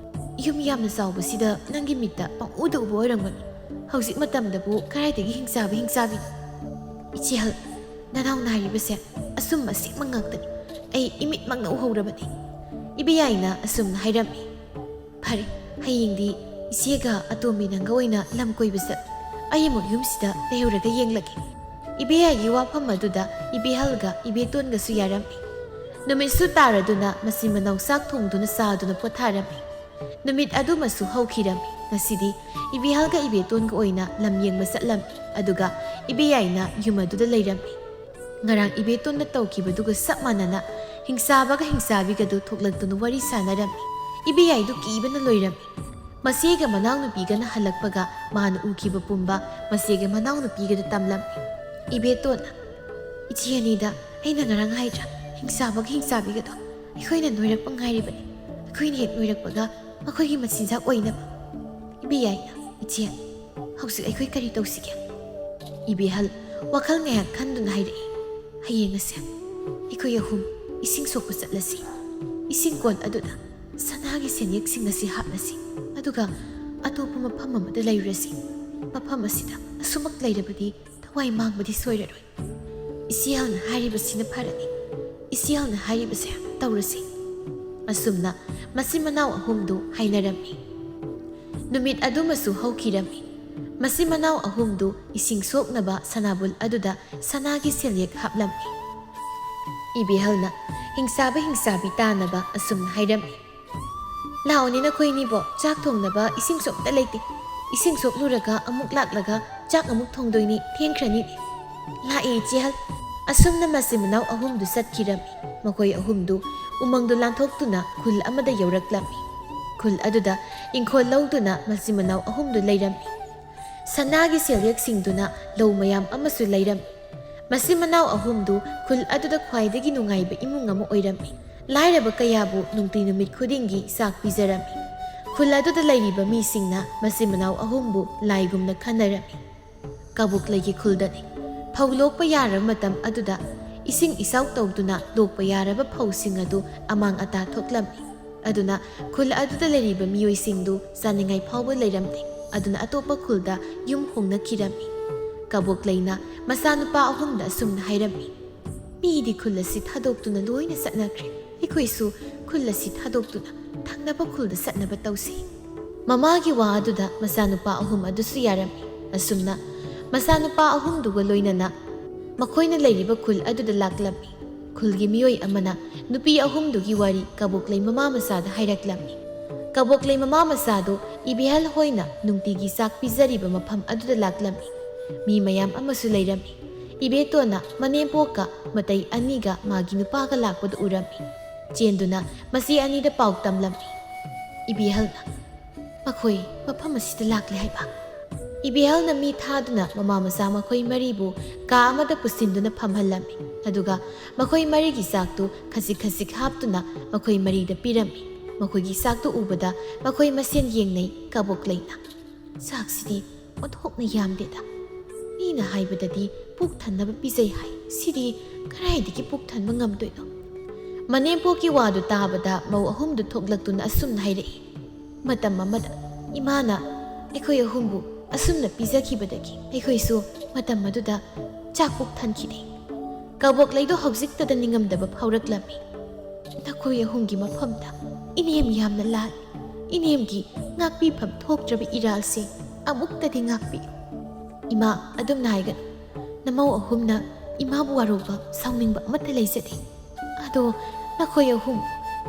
ꯌꯨꯝ ꯌꯥꯝꯅ ꯆꯥꯎꯕꯁꯤꯗ ꯅꯪꯒꯤ ꯃꯤꯠꯇ ꯄꯪꯎꯗ ꯎꯕ ꯑꯣꯏꯔꯝꯒꯅꯤ꯫ ꯍꯧꯖꯤꯛ ꯃꯇꯝꯗꯕꯨ ꯀꯗꯥꯏꯗꯒꯤ ꯍꯤꯡꯆꯥꯕ ꯍꯤꯡꯆꯥꯕꯤꯅꯣ? ꯏꯆꯦꯍꯜ, ꯅꯅꯥꯎꯅ ꯍꯥꯏꯔꯤꯕꯁꯦ ꯑꯆꯨꯝꯕ ꯑꯁꯦꯡꯕ ꯉꯥꯛꯇꯅꯤ꯫ ꯑꯩ ꯏꯃꯤꯠꯃꯛꯅ ꯎꯍꯧꯔꯕꯅꯤ꯫ ꯏꯕꯦꯌꯥꯏꯅ ꯑꯁꯨꯝꯅ ꯍꯥꯏꯔꯝꯃꯤ꯫ ꯐꯔꯦ, ꯍꯌꯦꯡꯗꯤ ꯏꯆꯦꯒ ꯑꯇꯣꯝꯕꯤ ꯅꯪꯒ ꯑꯣꯏꯅ ꯂꯝ ꯀꯣꯏꯕ ꯆꯠꯂꯨ꯫ ꯑꯩ ꯑꯃꯨꯛ ꯌꯨꯝꯁꯤꯗ ꯂꯩꯍꯧꯔꯒ ꯌꯦꯡꯂꯒꯦ꯫ ꯏꯕꯦꯌꯥꯏꯒꯤ ꯋꯥꯐꯝ ꯑꯗꯨꯗ ꯏꯕꯦꯍꯜꯒ ꯏꯕꯦꯇꯣꯟꯒꯁꯨ ꯌꯥꯔꯝꯃꯤ꯫ ꯅꯨꯃꯤꯠꯁꯨ ꯇꯥꯔꯗꯨꯅ ꯃꯆꯤꯟ ꯃꯅꯥꯎ ꯆꯥꯛ ꯊꯣꯡꯗꯨꯅ ꯆꯥꯗꯨꯅ ꯄꯣꯊꯥꯔꯝꯃꯤ꯫ ꯅꯨꯃꯤꯠ ꯑꯗꯨꯃꯁꯨ ꯍꯧꯈꯤꯔꯝꯃꯤ꯫ ꯉꯁꯤꯗꯤ ꯏꯕꯦꯍꯜꯒ ꯏꯕꯦꯇꯣꯟꯒ ꯑꯣꯏꯅ ꯂꯝ ꯌꯦꯡꯕ ꯆꯠꯂꯝꯃꯤ꯫ ꯑꯗꯨꯒ ꯏꯕꯦꯌꯥꯏꯅ ꯌꯨꯝ ꯑꯗꯨꯗ ꯂꯩꯔꯝꯃꯤ꯫ ꯉꯔꯥꯡ ꯏꯕꯦꯇꯣꯟꯅ ꯇꯧꯈꯤꯕꯗꯨꯒ ꯆꯞ ꯃꯥꯟꯅꯅ ꯍꯤꯡꯆꯥꯕꯒ ꯍꯤꯡꯆꯥꯕꯤꯒꯗꯨ ꯊꯣꯛꯂꯛꯇꯨꯅ ꯋꯥꯔꯤ ꯁꯥꯟꯅꯔꯝꯃꯤ꯫ ꯏꯕꯦꯌꯥꯏꯗꯨ ꯀꯤꯕꯅ ꯂꯣꯏꯔꯝꯃꯤ꯫ ꯃꯆꯦꯒ ꯃꯅꯥꯎꯅꯨꯄꯤꯒꯅ ꯍꯜꯂꯛꯄꯒ ꯃꯥꯅ ꯎꯈꯤꯕ ꯄꯨꯝꯕ ꯃꯆꯦꯒ ꯃꯅꯥꯎꯅꯨꯄꯤꯒꯗ ꯇꯝꯂꯝꯃꯤ꯫ ꯏꯕꯦꯇꯣꯟꯅ, ꯏꯆꯦ ꯑꯅꯤꯗ ꯑꯩꯅ ꯉꯔꯥꯡ ꯍꯥꯏꯗ꯭ꯔꯥ, ꯍꯤꯡꯆꯥꯕꯒ ꯍꯤꯡꯆꯥꯕꯤꯒꯗꯣ ꯑꯩꯈꯣꯏꯅ ꯅꯣꯏꯔꯛꯄ ꯉꯥꯏꯔꯤꯕꯅꯤ꯫ ꯑꯩꯈꯣꯏꯅ ꯍꯦꯛ ꯅꯣꯏꯔꯛꯄꯒ ꯃꯈꯣꯏꯒꯤ ꯃꯆꯤꯟꯖꯥꯛ ꯑꯣꯏꯅꯕ꯫ ꯏꯕꯦꯌꯥꯏꯅ, ꯏꯆꯦ, ꯍꯧꯖꯤꯛ ꯑꯩꯈꯣꯏ ꯀꯔꯤ ꯇꯧꯁꯤꯒꯦ? ꯏꯕꯦꯍꯜ ꯋꯥꯈꯜ ꯉꯥꯏꯍꯥꯛ ꯈꯟꯗꯨꯅ ꯍꯥꯏꯔꯛꯏ꯫ ꯍꯌꯦꯡ ꯑꯁꯦ ꯑꯩꯈꯣꯏ ꯑꯍꯨꯝ ꯏꯁꯤꯡ ꯁꯣꯛꯄ ꯆꯠꯂꯁꯤ꯫ ꯏꯁꯤꯡ ꯀꯣꯟ ꯑꯗꯨꯗ ꯁꯅꯥꯒꯤ ꯁꯦꯟꯌꯦꯛꯁꯤꯡ ꯑꯁꯤ ꯍꯥꯞꯂꯁꯤ꯫ ꯑꯗꯨꯒ ꯑꯇꯣꯞꯄ ꯃꯐꯝ ꯑꯃꯗ ꯂꯩꯔꯨꯔꯁꯤ꯫ ꯃꯐꯝ ꯑꯁꯤꯗ ꯑꯁꯨꯃꯛ ꯂꯩꯔꯕꯗꯤ ꯊꯋꯥꯏ ꯃꯥꯡꯕꯗꯤ ꯁꯣꯏꯔꯔꯣꯏ꯫ ꯏꯆꯦꯍꯜꯅ ꯍꯥꯏꯔꯤꯕꯁꯤꯅ ꯐꯔꯅꯤ꯫ ꯏꯆꯦꯍꯜꯅ ꯍꯥꯏꯔꯤꯕꯁꯦ ꯇꯧꯔꯁꯤ꯫ ꯑꯁꯨꯝꯅ ꯃꯆꯤꯟ ꯃꯅꯥꯎ ꯑꯍꯨꯝꯗꯨ ꯍꯥꯏꯅꯔꯝꯃꯤ꯫ ꯅꯨꯃꯤꯠ ꯑꯗꯨꯃꯁꯨ ꯍꯧꯈꯤꯔꯝꯃꯤ꯫ ꯃꯆꯤꯟ ꯃꯅꯥꯎ ꯑꯍꯨꯝꯗꯨ ꯏꯁꯤꯡ ꯁꯣꯛꯅꯕ ꯁꯅꯥꯕꯨꯜ ꯑꯗꯨꯗ ꯁꯅꯥꯒꯤ ꯁꯦꯟꯌꯦꯛ ꯍꯥꯞꯂꯝꯃꯤ꯫ ꯏꯕꯦꯍꯜꯅ ꯍꯤꯡꯆꯥꯕ ꯍꯤꯡꯆꯥꯕꯤ ꯇꯥꯅꯕ ꯑꯁꯨꯝꯅ ꯍꯥꯏꯔꯝꯃꯤ꯫ ꯂꯥꯛꯑꯣꯅꯦ ꯅꯈꯣꯏꯅꯤꯕꯣ, ꯆꯥꯛ ꯊꯣꯡꯅꯕ ꯏꯁꯤꯡ ꯁꯣꯝꯇ ꯂꯩꯇꯦ. ꯏꯁꯤꯡ ꯁꯣꯛꯂꯨꯔꯒ ꯑꯃꯨꯛ ꯂꯥꯛꯂꯒ ꯆꯥꯛ ꯑꯃꯨꯛ ꯊꯣꯡꯗꯣꯏꯅꯤ, ꯊꯦꯡꯈ꯭ꯔꯅꯤ. ꯂꯥꯛꯑꯦ ꯏꯆꯦꯍꯜ. ꯑꯁꯨꯝꯅ ꯃꯆꯤꯟ ꯃꯅꯥꯎ ꯑꯍꯨꯝꯗꯨ ꯆꯠꯈꯤꯔꯝꯃꯤ. ꯃꯈꯣꯏ ꯑꯍꯨꯝꯗꯨ ꯎꯃꯪꯗꯨ ꯂꯥꯟꯊꯣꯛꯇꯨꯅ ꯈꯨꯜ ꯑꯃꯗ ꯌꯧꯔꯛꯂꯝꯃꯤ. ꯈꯨꯜ ꯑꯗꯨꯗ ꯏꯪꯈꯣꯜ ꯂꯧꯗꯨꯅ ꯃꯆꯤꯟ ꯃꯅꯥꯎ ꯑꯍꯨꯝꯗꯨ ꯂꯩꯔꯝꯃꯤ. ꯁꯅꯥꯒꯤ ꯁꯦꯜꯌꯦꯛꯁꯤꯡꯗꯨꯅ ꯂꯧ ꯃꯌꯥꯝ ꯑꯃꯁꯨ ꯂꯩꯔꯝꯃꯤ. ꯃꯆꯤꯟ ꯃꯅꯥꯎ ꯑꯍꯨꯝꯗꯨ ꯈꯨꯜ ꯑꯗꯨꯗ ꯈ꯭ꯋꯥꯏꯗꯒꯤ ꯅꯨꯡꯉꯥꯏꯕ ꯏꯃꯨꯡ ꯑꯃ ꯑꯣꯏꯔꯝꯃꯤ. ꯂꯥꯏꯔꯕ ꯀꯌꯥꯕꯨ ꯅꯨꯡꯇꯤ ꯅꯨꯃꯤꯠ ꯈꯨꯗꯤꯡꯒꯤ ꯆꯥꯛ ꯄꯤꯖꯔꯝꯃꯤ. ꯈꯨꯜ ꯑꯗꯨꯗ ꯂꯩꯔꯤꯕ ꯃꯤꯁꯤꯡꯅ ꯃꯆꯤꯟ ꯃꯅꯥꯎ ꯑꯍꯨꯝꯕꯨ ꯂꯥꯏꯒꯨꯝꯅ ꯈꯟꯅꯔꯝꯃꯤ. ꯀꯕꯣꯛꯂꯩꯒꯤ ꯈꯨꯜꯗꯅꯤ. ꯐꯧ ꯂꯣꯛꯄ ꯌꯥꯔꯕ ꯃꯇꯝ ꯑꯗꯨꯗ ꯏꯁꯤꯡ ꯏꯆꯥꯎ ꯇꯧꯗꯨꯅ ꯂꯣꯛꯄ ꯌꯥꯔꯕ ꯐꯧꯁꯤꯡ ꯑꯗꯨ ꯑꯃꯥꯡ ꯑꯇꯥ ꯊꯣꯛꯂꯝꯃꯤ. ꯑꯗꯨꯅ ꯈꯨꯜ ꯑꯗꯨꯗ ꯂꯩꯔꯤꯕ ꯃꯤꯑꯣꯏꯁꯤꯡꯗꯨ ꯆꯥꯅꯤꯡꯉꯥꯏ ꯐꯥꯎꯕ ꯂꯩꯔꯝꯗꯦ. ꯑꯗꯨꯅ ꯑꯇꯣꯞꯄ ꯈꯨꯜꯗ ꯌꯨꯝ ꯍꯣꯡꯅꯈꯤꯔꯝꯃꯤ. ꯀꯕꯣꯛꯂꯩꯅ ꯃꯆꯥꯅꯨꯄꯥ ꯑꯍꯨꯝꯗ ꯑꯁꯨꯝꯅ ꯍꯥꯏꯔꯝꯃꯤ. ꯃꯤꯗꯤ ꯈꯨꯜ ꯑꯁꯤ ꯊꯥꯗꯣꯛꯇꯨꯅ ꯂꯣꯏꯅ ꯆꯠꯅꯈ꯭ꯔꯦ. ꯑꯩꯈꯣꯏꯁꯨ ꯈꯨꯜ ꯑꯁꯤ ꯊꯥꯗꯣꯛꯇꯨꯅ ꯊꯪꯅꯕ ꯈꯨꯜꯗ ꯆꯠꯅꯕ ꯇꯧꯁꯤ. ꯃꯃꯥꯒꯤ ꯋꯥ ꯑꯗꯨꯗ ꯃꯆꯥꯅꯨꯄꯥ ꯑꯍꯨꯝ ꯑꯗꯨꯁꯨ ꯌꯥꯔꯝꯃꯤ. ꯑꯁꯨꯝꯅ ꯃꯆꯥꯅꯨꯄꯥ ꯑꯍꯨꯝꯗꯨꯒ ꯂꯣꯏꯅꯅ ꯃꯈꯣꯏꯅ ꯂꯩꯔꯤꯕ ꯈꯨꯜ ꯑꯗꯨꯗ ꯂꯥꯛꯂꯝꯃꯤ. ꯈꯨꯜꯒꯤ ꯃꯤꯑꯣꯏ ꯑꯃꯅ ꯅꯨꯄꯤ ꯑꯍꯨꯝꯗꯨꯒꯤ ꯋꯥꯔꯤ ꯀꯕꯣꯛꯂꯩ ꯃꯃꯥ ꯃꯆꯥꯗ ꯍꯥꯏꯔꯛꯂꯝꯃꯤ. ꯀꯕꯣꯛꯂꯩ ꯃꯃꯥ ꯃꯆꯥꯗꯨ ꯏꯕꯦꯍꯜ ꯍꯣꯏꯅ ꯅꯨꯡꯇꯤꯒꯤ ꯆꯥꯛ ꯄꯤꯖꯔꯤꯕ ꯃꯐꯝ ꯑꯗꯨꯗ ꯂꯥꯛꯂꯝꯃꯤ. ꯃꯤ ꯃꯌꯥꯝ ꯑꯃꯁꯨ ꯂꯩꯔꯝꯃꯤ. ꯏꯕꯦꯇꯣꯟꯅ ꯃꯅꯦꯝꯄꯣꯛꯀ ꯃꯇꯩ ꯑꯅꯤꯒ ꯃꯥꯒꯤ ꯅꯨꯄꯥꯒ ꯂꯥꯛꯄꯗꯨ ꯎꯔꯝꯃꯤ. ꯆꯦꯟꯗꯨꯅ ꯃꯆꯦ ꯑꯅꯤꯗ ꯄꯥꯎ ꯇꯝꯂꯝꯃꯤ. ꯏꯕꯦꯍꯜꯅ ꯃꯈꯣꯏ ꯃꯐꯝ ꯑꯁꯤꯗ ꯂꯥꯛꯂꯦ ꯍꯥꯏꯕ. ꯏꯕꯦꯍꯜꯅ ꯃꯤ ꯊꯥꯗꯨꯅ ꯃꯃꯥ ꯃꯆꯥ ꯃꯈꯣꯏ ꯃꯔꯤꯕꯨ ꯀꯥ ꯑꯃꯗ ꯄꯨꯁꯤꯟꯗꯨꯅ ꯐꯝꯍꯜꯂꯝꯃꯤ. ꯑꯗꯨꯒ ꯃꯈꯣꯏ ꯃꯔꯤꯒꯤ ꯆꯥꯛꯇꯨ ꯈꯖꯤꯛ ꯈꯖꯤꯛ ꯍꯥꯞꯇꯨꯅ ꯃꯈꯣꯏ ꯃꯔꯤꯗ ꯄꯤꯔꯝꯃꯤ. ꯃꯈꯣꯏꯒꯤ ꯆꯥꯛꯇꯨ ꯎꯕꯗ ꯃꯈꯣꯏ ꯃꯁꯦꯟ ꯌꯦꯡꯅꯩ. ꯀꯕꯣꯛꯂꯩꯅ ꯆꯥꯛꯁꯤꯗꯤ ꯑꯣꯟꯊꯣꯛꯅ ꯌꯥꯝꯗꯦꯗ. ꯃꯤꯅ ꯍꯥꯏꯕꯗꯗꯤ ꯄꯨꯛ ꯊꯟꯅꯕ ꯄꯤꯖꯩ ꯍꯥꯏ. ꯁꯤꯗꯤ ꯀꯗꯥꯏꯗꯒꯤ ꯄꯨꯛ ꯊꯟꯕ ꯉꯝꯗꯣꯏꯅꯣ? ꯃꯅꯦꯝꯄꯣꯛꯀꯤ ꯋꯥꯗꯨ ꯇꯥꯕꯗ ꯃꯧ ꯑꯍꯨꯝꯗꯨ ꯊꯣꯛꯂꯛꯇꯨꯅ ꯑꯁꯨꯝꯅ ꯍꯥꯏꯔꯛꯏ. ꯃꯇꯝ ꯑꯃꯗ ꯏꯃꯥꯅ ꯑꯩꯈꯣꯏ ꯑꯍꯨꯝꯕꯨ ꯑꯁꯨꯝꯅ ꯄꯤꯖꯈꯤꯕꯗꯒꯤ ꯑꯩꯈꯣꯏꯁꯨ ꯃꯇꯝ ꯑꯗꯨꯗ ꯆꯥꯛ ꯄꯨꯛ ꯊꯟꯈꯤꯗꯦ. ꯀꯕꯣꯛꯂꯩꯗꯣ ꯍꯧꯖꯤꯛꯇꯗ ꯅꯤꯡꯉꯝꯗꯕ ꯐꯥꯎꯔꯛꯂꯝꯃꯤ. ꯅꯈꯣꯏ ꯑꯍꯨꯝꯒꯤ ꯃꯐꯝꯗ ꯏꯅꯦꯝ ꯌꯥꯝꯅ ꯂꯥꯜꯂꯤ. ꯏꯅꯦꯝꯒꯤ ꯉꯥꯛꯄꯤꯐꯝ ꯊꯣꯛꯇ꯭ꯔꯕ ꯏꯔꯥꯜꯁꯦ ꯑꯃꯨꯛꯇꯗꯤ ꯉꯥꯛꯄꯤꯌꯨ. ꯏꯃꯥ ꯑꯗꯨꯝꯅ ꯍꯥꯏꯒꯅꯨ. ꯅꯃꯧ ꯑꯍꯨꯝꯅ ꯏꯃꯥꯕꯨ ꯋꯥꯔꯧꯕ ꯁꯥꯎꯅꯤꯡꯕ ꯑꯃꯠꯇ ꯂꯩꯖꯗꯦ. ꯑꯗꯣ ꯅꯈꯣꯏ ꯑꯍꯨꯝ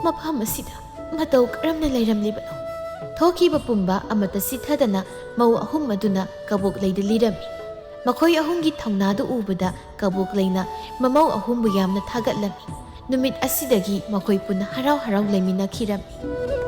ꯃꯐꯝ ꯑꯁꯤꯗ ꯃꯇꯧ ꯀꯔꯝꯅ ꯂꯩꯔꯝꯂꯤꯕꯅꯣ? ꯊꯣꯛꯈꯤꯕ ꯄꯨꯝꯕ ꯑꯃꯠꯇ ꯆꯤꯊꯗꯅ ꯃꯧ ꯑꯍꯨꯝ ꯑꯗꯨꯅ ꯀꯕꯣꯛꯂꯩꯗ ꯂꯤꯔꯝꯃꯤ. ꯃꯈꯣꯏ ꯑꯍꯨꯝꯒꯤ ꯊꯧꯅꯥꯗꯨ ꯎꯕꯗ ꯀꯕꯣꯛꯂꯩꯅ ꯃꯃꯧ ꯑꯍꯨꯝꯕꯨ ꯌꯥꯝꯅ ꯊꯥꯒꯠꯂꯝꯃꯤ. ꯅꯨꯃꯤꯠ ꯑꯁꯤꯗꯒꯤ ꯃꯈꯣꯏ ꯄꯨꯟꯅ ꯍꯔꯥꯎ ꯍꯔꯥꯎ ꯂꯩꯃꯤꯟꯅꯈꯤꯔꯝꯃꯤ꯫